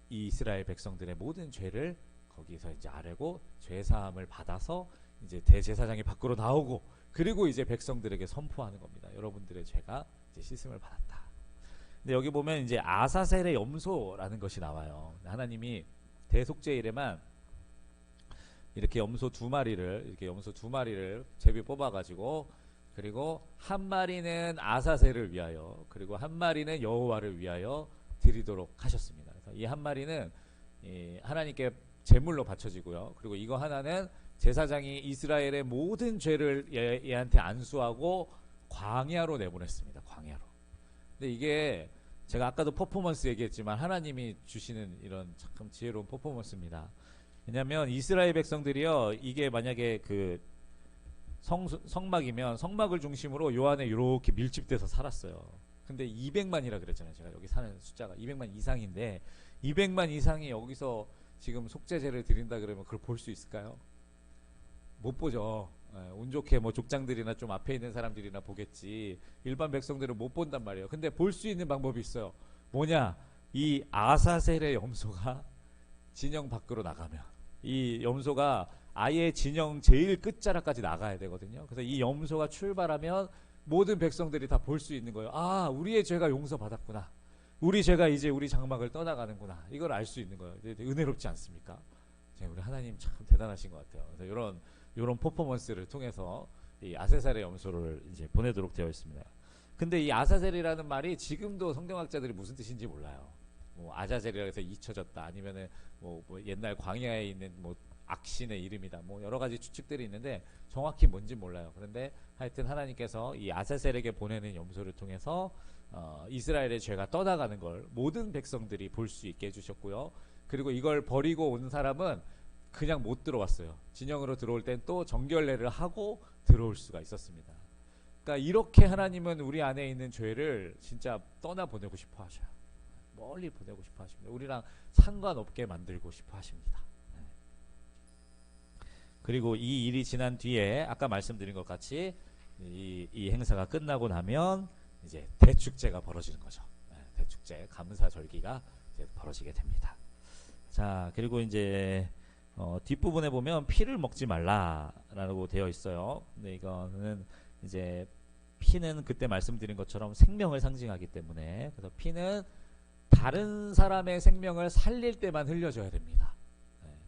이스라엘 백성들의 모든 죄를 거기서 이제 아뢰고 죄사함을 받아서 이제 대제사장이 밖으로 나오고, 그리고 이제 백성들에게 선포하는 겁니다. 여러분들의 죄가 이제 씻음을 받았다. 근데 여기 보면 이제 아사셀의 염소라는 것이 나와요. 하나님이 대속죄일에만 이렇게 염소 두 마리를 제비 뽑아가지고, 그리고 한 마리는 아사셀을 위하여, 그리고 한 마리는 여호와를 위하여 드리도록 하셨습니다. 그래서 이 한 마리는 하나님께 제물로 바쳐지고요. 그리고 이거 하나는 제사장이 이스라엘의 모든 죄를 얘한테 안수하고 광야로 내보냈습니다. 광야로. 근데 이게 제가 아까도 퍼포먼스 얘기했지만 하나님이 주시는 이런 참 지혜로운 퍼포먼스입니다. 왜냐하면 이스라엘 백성들이요, 이게 만약에 그 성막이면 성막을 중심으로 요 안에 이렇게 밀집돼서 살았어요. 근데 200만이라 그랬잖아요. 제가 여기 사는 숫자가 200만 이상인데 200만 이상이 여기서 지금 속죄제를 드린다 그러면 그걸 볼 수 있을까요? 못 보죠. 운 좋게 뭐 족장들이나 좀 앞에 있는 사람들이나 보겠지 일반 백성들은 못 본단 말이에요. 근데 볼 수 있는 방법이 있어요. 뭐냐? 이 아사셀의 염소가 진영 밖으로 나가면, 이 염소가 아예 진영 제일 끝자락까지 나가야 되거든요. 그래서 이 염소가 출발하면 모든 백성들이 다 볼 수 있는 거예요. 아, 우리의 죄가 용서받았구나. 우리 죄가 이제 우리 장막을 떠나가는구나. 이걸 알 수 있는 거예요. 은혜롭지 않습니까? 우리 하나님 참 대단하신 것 같아요. 그래서 이런 퍼포먼스를 통해서 이 아사셀의 염소를 이제 보내도록 되어 있습니다. 근데 이 아사셀이라는 말이 지금도 성경학자들이 무슨 뜻인지 몰라요. 뭐 아자젤이라 해서 잊혀졌다, 아니면은 뭐 옛날 광야에 있는 뭐 악신의 이름이다, 뭐 여러 가지 추측들이 있는데 정확히 뭔지 몰라요. 그런데 하여튼 하나님께서 이 아사셀에게 보내는 염소를 통해서 이스라엘의 죄가 떠나가는 걸 모든 백성들이 볼 수 있게 해주셨고요. 그리고 이걸 버리고 온 사람은 그냥 못 들어왔어요. 진영으로 들어올 땐 또 정결례를 하고 들어올 수가 있었습니다. 그러니까 이렇게 하나님은 우리 안에 있는 죄를 진짜 떠나보내고 싶어 하셔요. 멀리 보내고 싶어 하십니다. 우리랑 상관없게 만들고 싶어 하십니다. 그리고 이 일이 지난 뒤에 아까 말씀드린 것 같이 이 행사가 끝나고 나면 이제 대축제가 벌어지는 거죠. 대축제, 감사절기가 이제 벌어지게 됩니다. 자, 그리고 이제 뒷부분에 보면 피를 먹지 말라라고 되어 있어요. 근데 이거는 이제 피는 그때 말씀드린 것처럼 생명을 상징하기 때문에, 그래서 피는 다른 사람의 생명을 살릴 때만 흘려져야 됩니다.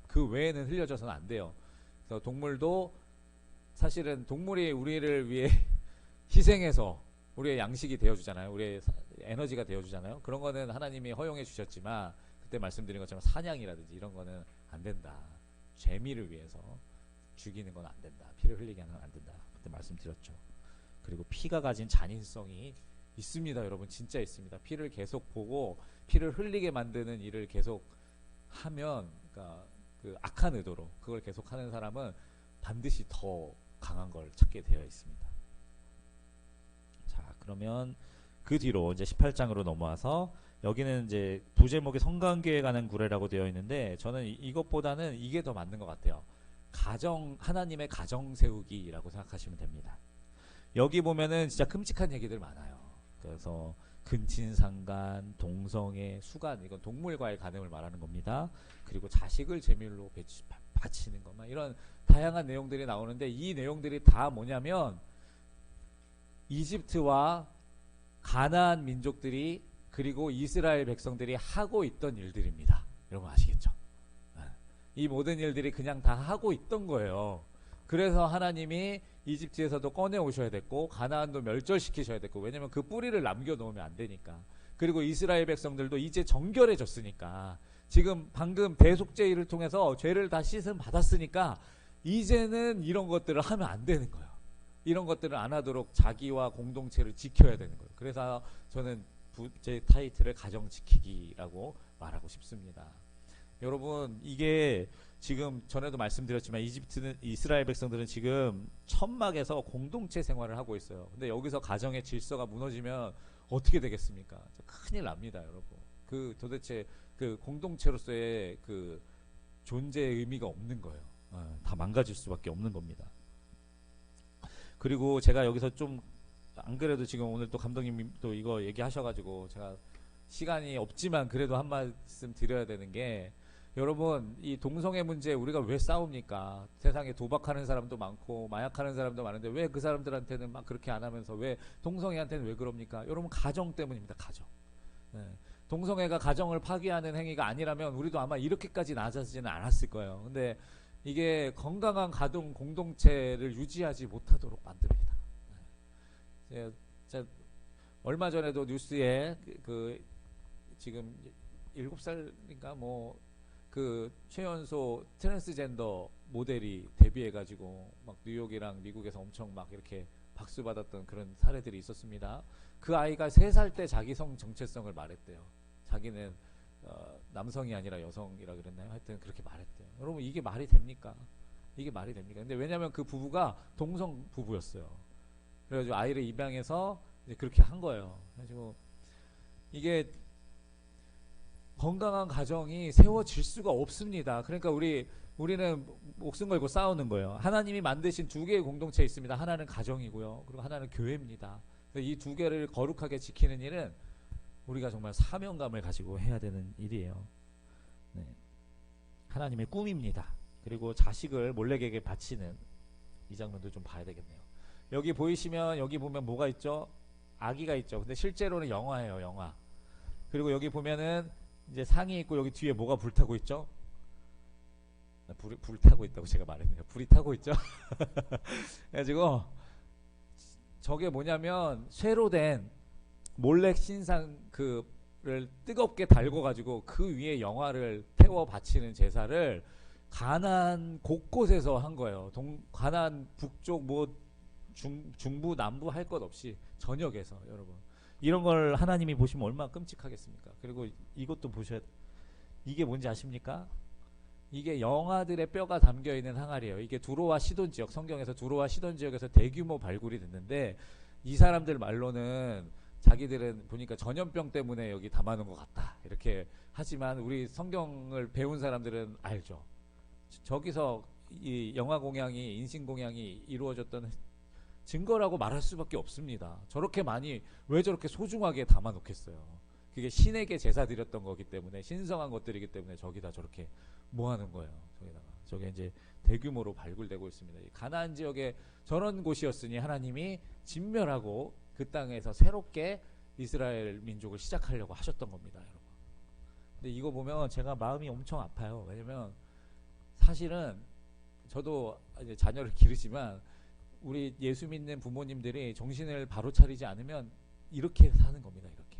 그 외에는 흘려져서는 안 돼요. 그래서 동물도 사실은 동물이 우리를 위해 희생해서 우리의 양식이 되어주잖아요. 우리의 에너지가 되어주잖아요. 그런 거는 하나님이 허용해 주셨지만 그때 말씀드린 것처럼 사냥이라든지 이런 거는 안 된다. 재미를 위해서 죽이는 건 안 된다. 피를 흘리게 하는 건 안 된다. 그때 말씀드렸죠. 그리고 피가 가진 잔인성이 있습니다. 여러분, 진짜 있습니다. 피를 계속 보고 피를 흘리게 만드는 일을 계속 하면, 그러니까 그 악한 의도로 그걸 계속 하는 사람은 반드시 더 강한 걸 찾게 되어 있습니다. 자, 그러면 그 뒤로 이제 18장으로 넘어와서 여기는 이제 부제목이 성관계에 관한 구례라고 되어 있는데, 저는 이것보다는 이게 더 맞는 것 같아요. 하나님의 가정 세우기라고 생각하시면 됩니다. 여기 보면은 진짜 끔찍한 얘기들 많아요. 그래서 근친상간, 동성애, 수간, 이건 동물과의 간음을 말하는 겁니다. 그리고 자식을 제물로 바치는 것, 이런 다양한 내용들이 나오는데, 이 내용들이 다 뭐냐면 이집트와 가나안 민족들이 그리고 이스라엘 백성들이 하고 있던 일들입니다. 여러분 아시겠죠? 이 모든 일들이 그냥 다 하고 있던 거예요. 그래서 하나님이 이집트에서도 꺼내 오셔야 됐고 가나안도 멸절시키셔야 됐고, 왜냐면 그 뿌리를 남겨놓으면 안 되니까. 그리고 이스라엘 백성들도 이제 정결해졌으니까, 지금 방금 대속죄를 통해서 죄를 다 씻음 받았으니까 이제는 이런 것들을 하면 안 되는 거예요. 이런 것들을 안 하도록 자기와 공동체를 지켜야 되는 거예요. 그래서 저는 제 타이틀을 가정지키기라고 말하고 싶습니다. 여러분, 이게 지금 전에도 말씀드렸지만 이스라엘 백성들은 지금 천막에서 공동체 생활을 하고 있어요. 근데 여기서 가정의 질서가 무너지면 어떻게 되겠습니까? 큰일 납니다, 여러분. 도대체 그 공동체로서의 그 존재의 의미가 없는 거예요. 다 망가질 수밖에 없는 겁니다. 그리고 제가 여기서 좀, 안 그래도 지금 오늘 또 감독님이 또 이거 얘기하셔가지고 제가 시간이 없지만 그래도 한 말씀 드려야 되는 게, 여러분, 이 동성애 문제 우리가 왜 싸웁니까? 세상에 도박하는 사람도 많고 마약하는 사람도 많은데 왜 그 사람들한테는 막 그렇게 안 하면서 왜 동성애한테는 왜 그럽니까? 여러분, 가정 때문입니다. 가정. 동성애가 가정을 파괴하는 행위가 아니라면 우리도 아마 이렇게까지 낮아지지는 않았을 거예요. 근데 이게 건강한 가정 공동체를 유지하지 못하도록 만듭니다. 제가 얼마 전에도 뉴스에 지금 7살인가 그 최연소 트랜스젠더 모델이 데뷔해가지고 막 뉴욕이랑 미국에서 엄청 막 이렇게 박수 받았던 그런 사례들이 있었습니다. 그 아이가 3살 때 자기 성 정체성을 말했대요. 자기는 남성이 아니라 여성이라 그랬나요? 하여튼 그렇게 말했대요. 여러분 이게 말이 됩니까? 이게 말이 됩니까? 근데 왜냐면 그 부부가 동성 부부였어요. 그래가지고 아이를 입양해서 이제 그렇게 한 거예요. 그래가지고 이게 건강한 가정이 세워질 수가 없습니다. 그러니까 우리는 목숨 걸고 싸우는 거예요. 하나님이 만드신 2개의 공동체 있습니다. 하나는 가정이고요. 그리고 하나는 교회입니다. 이 2개를 거룩하게 지키는 일은 우리가 정말 사명감을 가지고 해야 되는 일이에요. 네. 하나님의 꿈입니다. 그리고 자식을 몰래에게 바치는 이 장면도 좀 봐야 되겠네요. 여기 보이시면 여기 보면 뭐가 있죠? 아기가 있죠. 근데 실제로는 영화예요, 영화. 그리고 여기 보면은 이제 상이 있고 여기 뒤에 뭐가 불타고 있죠? 불타고 있다고 제가 말했네요. 불이 타고 있죠. 그래가지고 저게 뭐냐면 쇠로 된 몰렉 신상 그를 뜨겁게 달궈가지고 그 위에 영화를 태워 바치는 제사를 가나안 곳곳에서 한 거예요. 가나안 북쪽 뭐 중부 남부 할 것 없이 전역에서 여러분 이런 걸 하나님이 보시면 얼마나 끔찍하겠습니까? 그리고 이것도 보셔야 이게 뭔지 아십니까? 이게 영아들의 뼈가 담겨 있는 항아리예요. 이게 두로와 시돈 지역, 성경에서 두로와 시돈 지역에서 대규모 발굴이 됐는데 이 사람들 말로는 자기들은 보니까 전염병 때문에 여기 담아놓은 것 같다 이렇게 하지만 우리 성경을 배운 사람들은 알죠. 저기서 이 영아 공양이 인신 공양이 이루어졌던 증거라고 말할 수밖에 없습니다. 저렇게 많이 왜 저렇게 소중하게 담아놓겠어요. 그게 신에게 제사 드렸던 거기 때문에 신성한 것들이기 때문에 저기다 저렇게 모아놓은 거예요. 저기다가 저게 이제 대규모로 발굴되고 있습니다. 이 가나안 지역에 저런 곳이었으니 하나님이 진멸하고 그 땅에서 새롭게 이스라엘 민족을 시작하려고 하셨던 겁니다, 여러분. 근데 이거 보면 제가 마음이 엄청 아파요. 왜냐면 사실은 저도 이제 자녀를 기르지만 우리 예수 믿는 부모님들이 정신을 바로 차리지 않으면 이렇게 사는 겁니다. 이렇게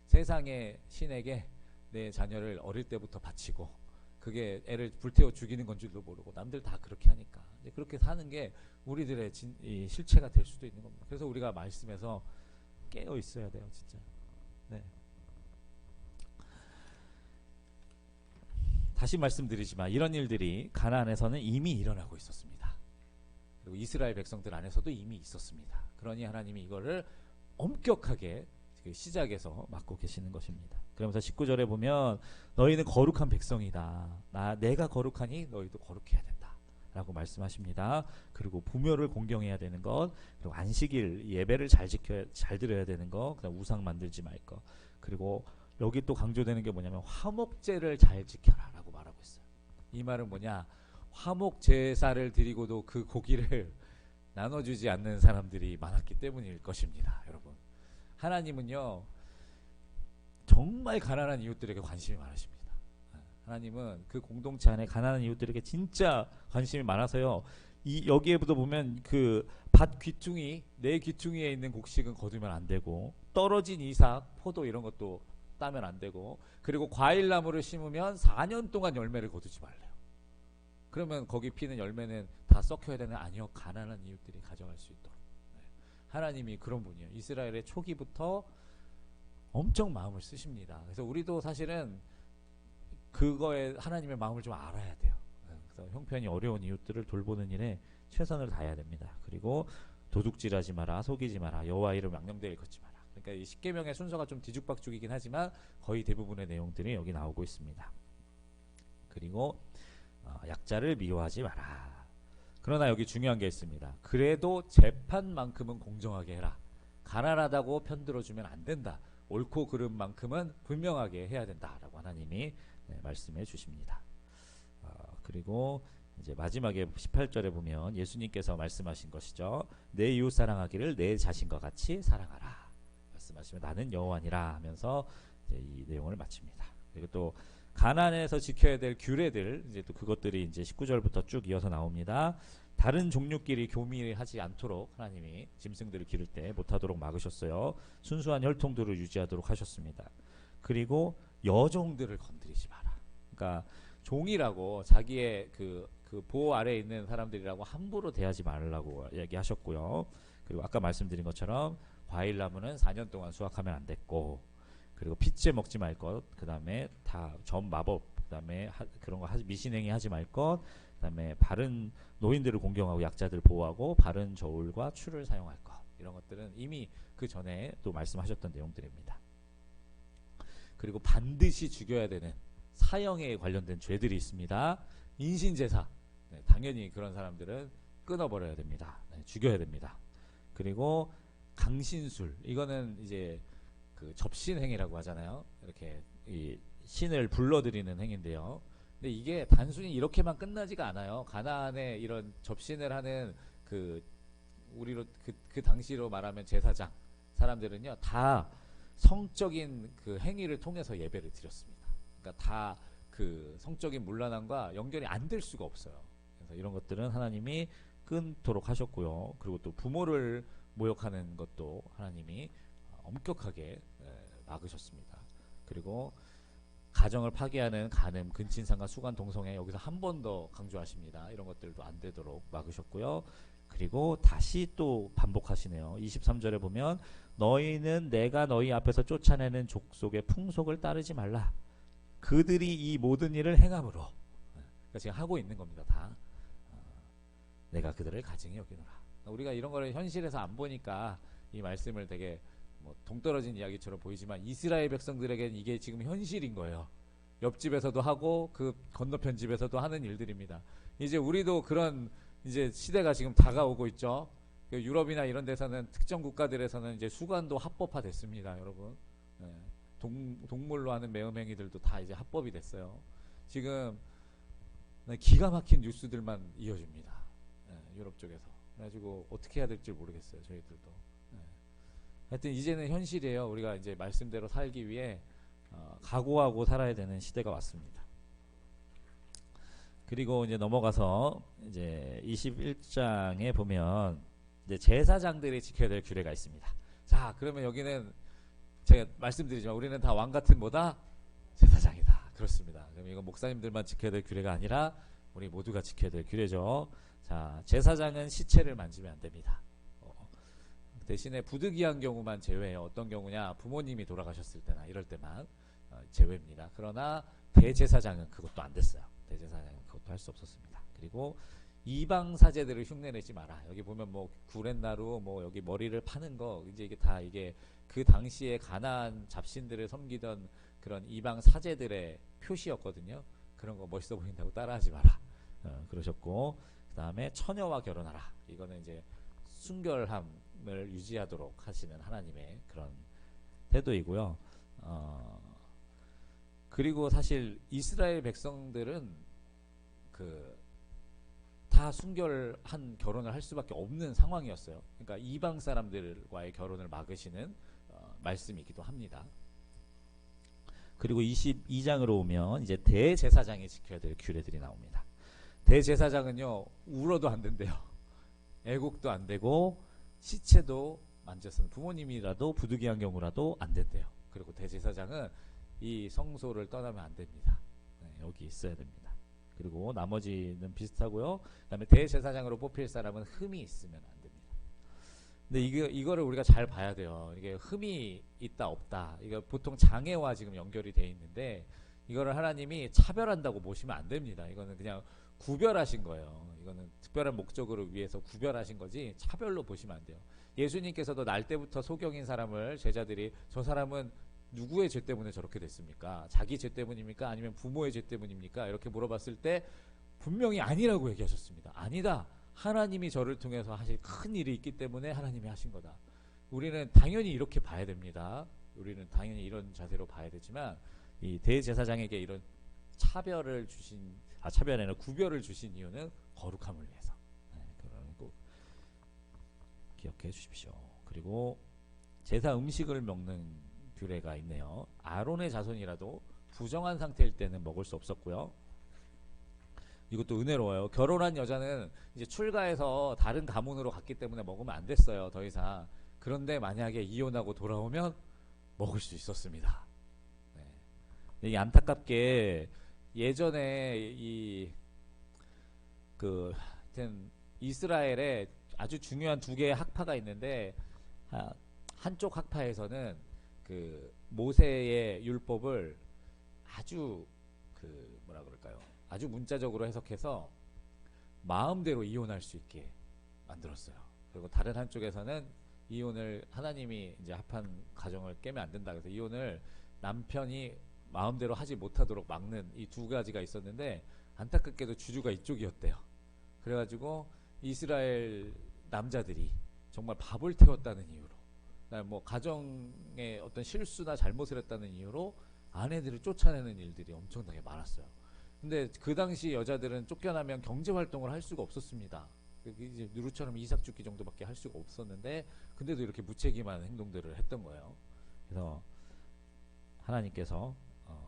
세상의 신에게 내 자녀를 어릴 때부터 바치고 그게 애를 불태워 죽이는 건 줄도 모르고 남들 다 그렇게 하니까 이제 그렇게 사는 게 우리들의 이 실체가 될 수도 있는 겁니다. 그래서 우리가 말씀에서 깨어 있어야 돼요, 진짜. 네. 다시 말씀드리지만 이런 일들이 가나안에서는 이미 일어나고 있었습니다. 그리고 이스라엘 백성들 안에서도 이미 있었습니다. 그러니 하나님이 이거를 엄격하게 시작에서 맡고 계시는 것입니다. 그러면서 19절에 보면 너희는 거룩한 백성이다. 내가 거룩하니 너희도 거룩해야 된다 라고 말씀하십니다. 그리고 부묘를 공경해야 되는 것, 그리고 안식일 예배를 잘 드려야 되는 것, 그다음 우상 만들지 말 것, 그리고 여기 또 강조되는 게 뭐냐면 화목제를 잘 지켜라 라고 말하고 있어요. 이 말은 뭐냐, 화목 제사를 드리고도 그 고기를 나눠주지 않는 사람들이 많았기 때문일 것입니다. 여러분, 하나님은요 정말 가난한 이웃들에게 관심이 많으십니다. 하나님은 그 공동체 안에 가난한 이웃들에게 진짜 관심이 많아서요, 여기에부터 보면 그 밭 귀퉁이, 내 귀퉁이에 있는 곡식은 거두면 안 되고, 떨어진 이삭, 포도 이런 것도 따면 안 되고, 그리고 과일나무를 심으면 4년 동안 열매를 거두지 말래요. 그러면 거기 피는 열매는 다 썩혀야 되는, 아니요, 가난한 이웃들이 가져갈 수 있도록. 하나님이 그런 분이에요. 이스라엘의 초기부터 엄청 마음을 쓰십니다. 그래서 우리도 사실은 그거에 하나님의 마음을 좀 알아야 돼요. 그래서 형편이 어려운 이웃들을 돌보는 일에 최선을 다해야 됩니다. 그리고 도둑질하지 마라, 속이지 마라, 여호와 이름 망령되이 걷지 마라. 그러니까 이 십계명의 순서가 좀 뒤죽박죽이긴 하지만 거의 대부분의 내용들이 여기 나오고 있습니다. 그리고 약자를 미워하지 마라. 그러나 여기 중요한 게 있습니다. 그래도 재판만큼은 공정하게 해라. 가난하다고 편들어주면 안 된다. 옳고 그른 만큼은 분명하게 해야 된다라고 하나님이 말씀해 주십니다. 그리고 이제 마지막에 18절에 보면 예수님께서 말씀하신 것이죠. 내 이웃 사랑하기를 내 자신과 같이 사랑하라. 말씀하시면 나는 여호와니라 하면서 이제 이 내용을 마칩니다. 그리고 또 가나안에서 지켜야 될 규례들, 이제 또 그것들이 이제 19절부터 쭉 이어서 나옵니다. 다른 종류끼리 교미하지 않도록 하나님이 짐승들을 기를 때 못하도록 막으셨어요. 순수한 혈통들을 유지하도록 하셨습니다. 그리고 여종들을 건드리지 마라. 그러니까 종이라고 자기의 그 그 보호 아래에 있는 사람들이라고 함부로 대하지 말라고 얘기하셨고요. 그리고 아까 말씀드린 것처럼 과일나무는 4년 동안 수확하면 안 됐고, 그리고 핏째 먹지 말 것, 그 다음에 다 점 마법, 그 다음에 그런 거 미신행위 하지 말 것, 그 다음에 바른 노인들을 공경하고 약자들 보호하고 바른 저울과 추를 사용할 것, 이런 것들은 이미 그 전에 또 말씀하셨던 내용들입니다. 그리고 반드시 죽여야 되는 사형에 관련된 죄들이 있습니다. 인신제사, 네, 당연히 그런 사람들은 끊어버려야 됩니다. 네, 죽여야 됩니다. 그리고 강신술, 이거는 이제 그 접신행위라고 하잖아요. 이렇게 이 신을 불러들이는 행위인데요. 근데 이게 단순히 이렇게만 끝나지가 않아요. 가나안에 이런 접신을 하는 그 우리로 그 당시로 말하면 제사장 사람들은요, 다 성적인 그 행위를 통해서 예배를 드렸습니다. 그러니까 다 그 성적인 문란함과 연결이 안 될 수가 없어요. 그래서 이런 것들은 하나님이 끊도록 하셨고요. 그리고 또 부모를 모욕하는 것도 하나님이 엄격하게 막으셨습니다. 그리고 가정을 파괴하는 간음, 근친상간, 수간, 동성애, 여기서 한 번 더 강조하십니다. 이런 것들도 안 되도록 막으셨고요. 그리고 다시 또 반복하시네요. 23절에 보면 너희는 내가 너희 앞에서 쫓아내는 족속의 풍속을 따르지 말라. 그들이 이 모든 일을 행함으로, 그러니까 지금 하고 있는 겁니다. 다 내가 그들을 가증히 여기노라. 우리가 이런 거를 현실에서 안 보니까 이 말씀을 되게 뭐 동떨어진 이야기처럼 보이지만 이스라엘 백성들에게는 이게 지금 현실인 거예요. 옆집에서도 하고 그 건너편 집에서도 하는 일들입니다. 이제 우리도 그런 이제 시대가 지금 다가오고 있죠. 유럽이나 이런 데서는 특정 국가들에서는 이제 수관도 합법화됐습니다, 여러분. 네. 동물로 하는 매음행위들도 다 이제 합법이 됐어요. 지금 기가 막힌 뉴스들만 이어집니다. 네, 유럽 쪽에서. 그래가지고 어떻게 해야 될지 모르겠어요, 저희들도. 네. 하여튼 이제는 현실이에요. 우리가 이제 말씀대로 살기 위해 각오하고 살아야 되는 시대가 왔습니다. 그리고 이제 넘어가서 이제 21장에 보면 이제 제사장들이 지켜야 될 규례가 있습니다. 자, 그러면 여기는 제가 말씀드리지만 우리는 다 왕 같은 뭐다? 제사장이다. 그렇습니다. 그럼 이건 목사님들만 지켜야 될 규례가 아니라 우리 모두가 지켜야 될 규례죠. 자, 제사장은 시체를 만지면 안 됩니다. 대신에 부득이한 경우만 제외해요. 어떤 경우냐? 부모님이 돌아가셨을 때나 이럴 때만 제외입니다. 그러나 대제사장은 그것도 안 됐어요. 대제사장은 그것도 할 수 없었습니다. 그리고 이방 사제들을 흉내내지 마라. 여기 보면 뭐 구렛나루, 뭐 여기 머리를 파는 거, 이제 이게 다 이게 그 당시에 가나안 잡신들을 섬기던 그런 이방 사제들의 표시였거든요. 그런 거 멋있어 보인다고 따라하지 마라. 그러셨고, 그 다음에 처녀와 결혼하라. 이거는 이제 순결함을 유지하도록 하시는 하나님의 그런 태도이고요. 그리고 사실 이스라엘 백성들은 다 순결한 결혼을 할 수밖에 없는 상황이었어요. 그러니까 이방 사람들과의 결혼을 막으시는 말씀이기도 합니다. 그리고 22장으로 오면 이제 대제사장이 지켜야 될 규례들이 나옵니다. 대제사장은요, 울어도 안 된대요. 애국도 안 되고 시체도 만져서는 부모님이라도 부득이한 경우라도 안 된대요. 그리고 대제사장은 이 성소를 떠나면 안 됩니다. 네, 여기 있어야 됩니다. 그리고 나머지는 비슷하고요. 그 다음에 대제사장으로 뽑힐 사람은 흠이 있으면 안 됩니다. 근데 이거를 우리가 잘 봐야 돼요. 이게 흠이 있다 없다, 이거 보통 장애와 지금 연결이 돼 있는데 이거를 하나님이 차별한다고 보시면 안 됩니다. 이거는 그냥 구별하신 거예요. 이거는 특별한 목적으로 위해서 구별하신 거지 차별로 보시면 안 돼요. 예수님께서도 날 때부터 소경인 사람을 제자들이 저 사람은 누구의 죄 때문에 저렇게 됐습니까? 자기 죄 때문입니까? 아니면 부모의 죄 때문입니까? 이렇게 물어봤을 때 분명히 아니라고 얘기하셨습니다. 아니다. 하나님이 저를 통해서 하실 큰 일이 있기 때문에 하나님이 하신 거다. 우리는 당연히 이렇게 봐야 됩니다. 우리는 당연히 이런 자세로 봐야 되지만 이 대제사장에게 이런 차별을 주신, 차별이 아니라 구별을 주신 이유는 거룩함을 위해서. 네, 그거는 꼭 기억해 주십시오. 그리고 제사 음식을 먹는 규례가 있네요. 아론의 자손이라도 부정한 상태일 때는 먹을 수 없었고요. 이것도 은혜로워요. 결혼한 여자는 이제 출가해서 다른 가문으로 갔기 때문에 먹으면 안 됐어요, 더 이상. 그런데 만약에 이혼하고 돌아오면 먹을 수 있었습니다. 네. 이게 안타깝게 예전에 이 하여튼 이스라엘에 아주 중요한 두 개의 학파가 있는데, 한쪽 학파에서는 그 모세의 율법을 아주 뭐라 그럴까요? 아주 문자적으로 해석해서 마음대로 이혼할 수 있게 만들었어요. 그리고 다른 한쪽에서는 이혼을 하나님이 이제 합한 가정을 깨면 안 된다. 그래서 이혼을 남편이 마음대로 하지 못하도록 막는 이 두 가지가 있었는데, 안타깝게도 주주가 이쪽이었대요. 그래가지고 이스라엘 남자들이 정말 밥을 태웠다는 이유로, 뭐 가정의 어떤 실수나 잘못을 했다는 이유로 아내들을 쫓아내는 일들이 엄청나게 많았어요. 근데 그 당시 여자들은 쫓겨나면 경제 활동을 할 수가 없었습니다. 이제 누르처럼 이삭 죽기 정도밖에 할 수가 없었는데, 근데도 이렇게 무책임한 행동들을 했던 거예요. 그래서 하나님께서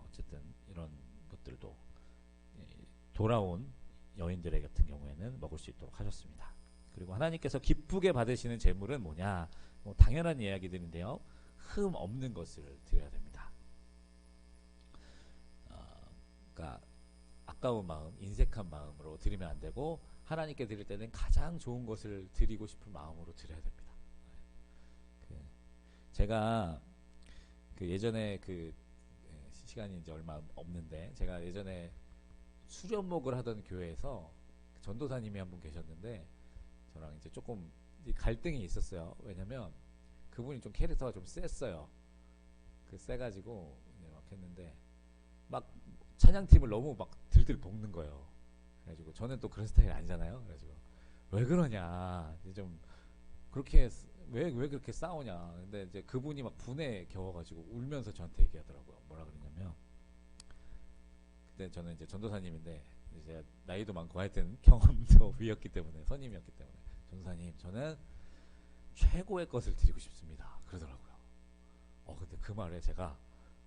어쨌든 이런 것들도 돌아온 여인들의 같은 경우에는 먹을 수 있도록 하셨습니다. 그리고 하나님께서 기쁘게 받으시는 제물은 뭐냐? 뭐 당연한 이야기들인데요. 흠 없는 것을 드려야 됩니다. 그러니까 아까운 마음, 인색한 마음으로 드리면 안 되고, 하나님께 드릴 때는 가장 좋은 것을 드리고 싶은 마음으로 드려야 됩니다. 제가 예전에 시간이 이제 얼마 없는데, 제가 예전에 수련목을 하던 교회에서 전도사님이 한 분 계셨는데, 저랑 이제 조금 갈등이 있었어요. 왜냐면 그분이 좀 캐릭터가 좀 셌어요. 세가지고 막 했는데, 막 찬양팀을 너무 막 들들 볶는 거예요. 그래가지고 저는 또 그런 스타일이 아니잖아요. 그래가지고 왜 그러냐, 이제 좀 그렇게 왜 그렇게 싸우냐. 근데 이제 그분이 막 분에 겨워가지고 울면서 저한테 얘기하더라고요. 뭐라 그러냐면, 그때 저는 이제 전도사님인데 이제 나이도 많고 하여튼 경험도 위였기 때문에, 선임이었기 때문에, 전도사님 저는 최고의 것을 드리고 싶습니다, 그러더라고요. 근데 그 말에 제가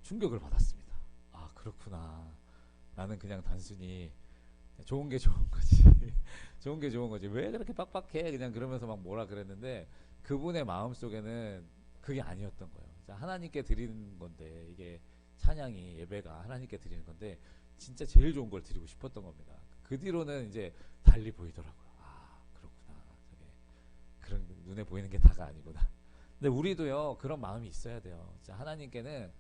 충격을 받았습니다. 아, 그렇구나. 나는 그냥 단순히 좋은 게 좋은 거지 좋은 게 좋은 거지 왜 그렇게 빡빡해, 그냥 그러면서 막 뭐라 그랬는데, 그분의 마음속에는 그게 아니었던 거예요. 하나님께 드리는 건데, 이게 찬양이, 예배가 하나님께 드리는 건데 진짜 제일 좋은 걸 드리고 싶었던 겁니다. 그 뒤로는 이제 달리 보이더라고요. 아, 그렇구나. 저게 그런 눈에 보이는 게 다가 아니구나. 근데 우리도요, 그런 마음이 있어야 돼요. 하나님께는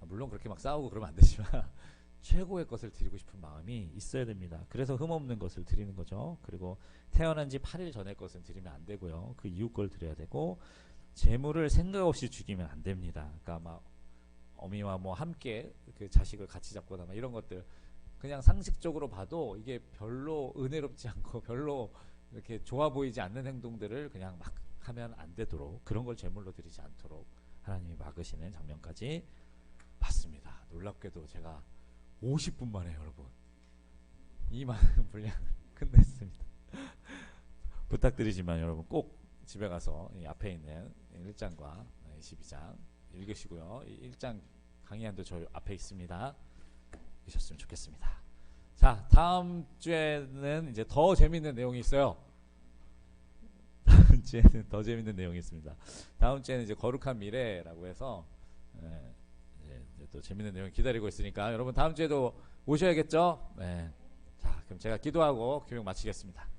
물론 그렇게 막 싸우고 그러면 안 되지만 최고의 것을 드리고 싶은 마음이 있어야 됩니다. 그래서 흠없는 것을 드리는 거죠. 그리고 태어난 지 8일 전의 것은 드리면 안 되고요. 그 이후 걸 드려야 되고, 재물을 생각 없이 죽이면 안 됩니다. 그러니까 막 어미와 뭐 함께 그 자식을 같이 잡거나 막 이런 것들, 그냥 상식적으로 봐도 이게 별로 은혜롭지 않고 별로 이렇게 좋아 보이지 않는 행동들을 그냥 막 하면 안 되도록, 그런 걸 제물로 드리지 않도록 하나님이 막으시는 장면까지 봤습니다. 놀랍게도 제가 50분 만에 여러분 이 많은 분량을 끝냈습니다. 부탁드리지만 여러분 꼭 집에 가서 이 앞에 있는 1장과 12장 읽으시고요. 1장 강의안도 저 앞에 있습니다. 읽으셨으면 좋겠습니다. 자, 다음 주에는 이제 더 재밌는 내용이 있어요. 다음 주에는 더 재밌는 내용이 있습니다. 다음 주에는 이제 거룩한 미래라고 해서 이제 또 재밌는 내용이 기다리고 있으니까 여러분 다음 주에도 오셔야겠죠? 네. 자, 그럼 제가 기도하고 교육 마치겠습니다.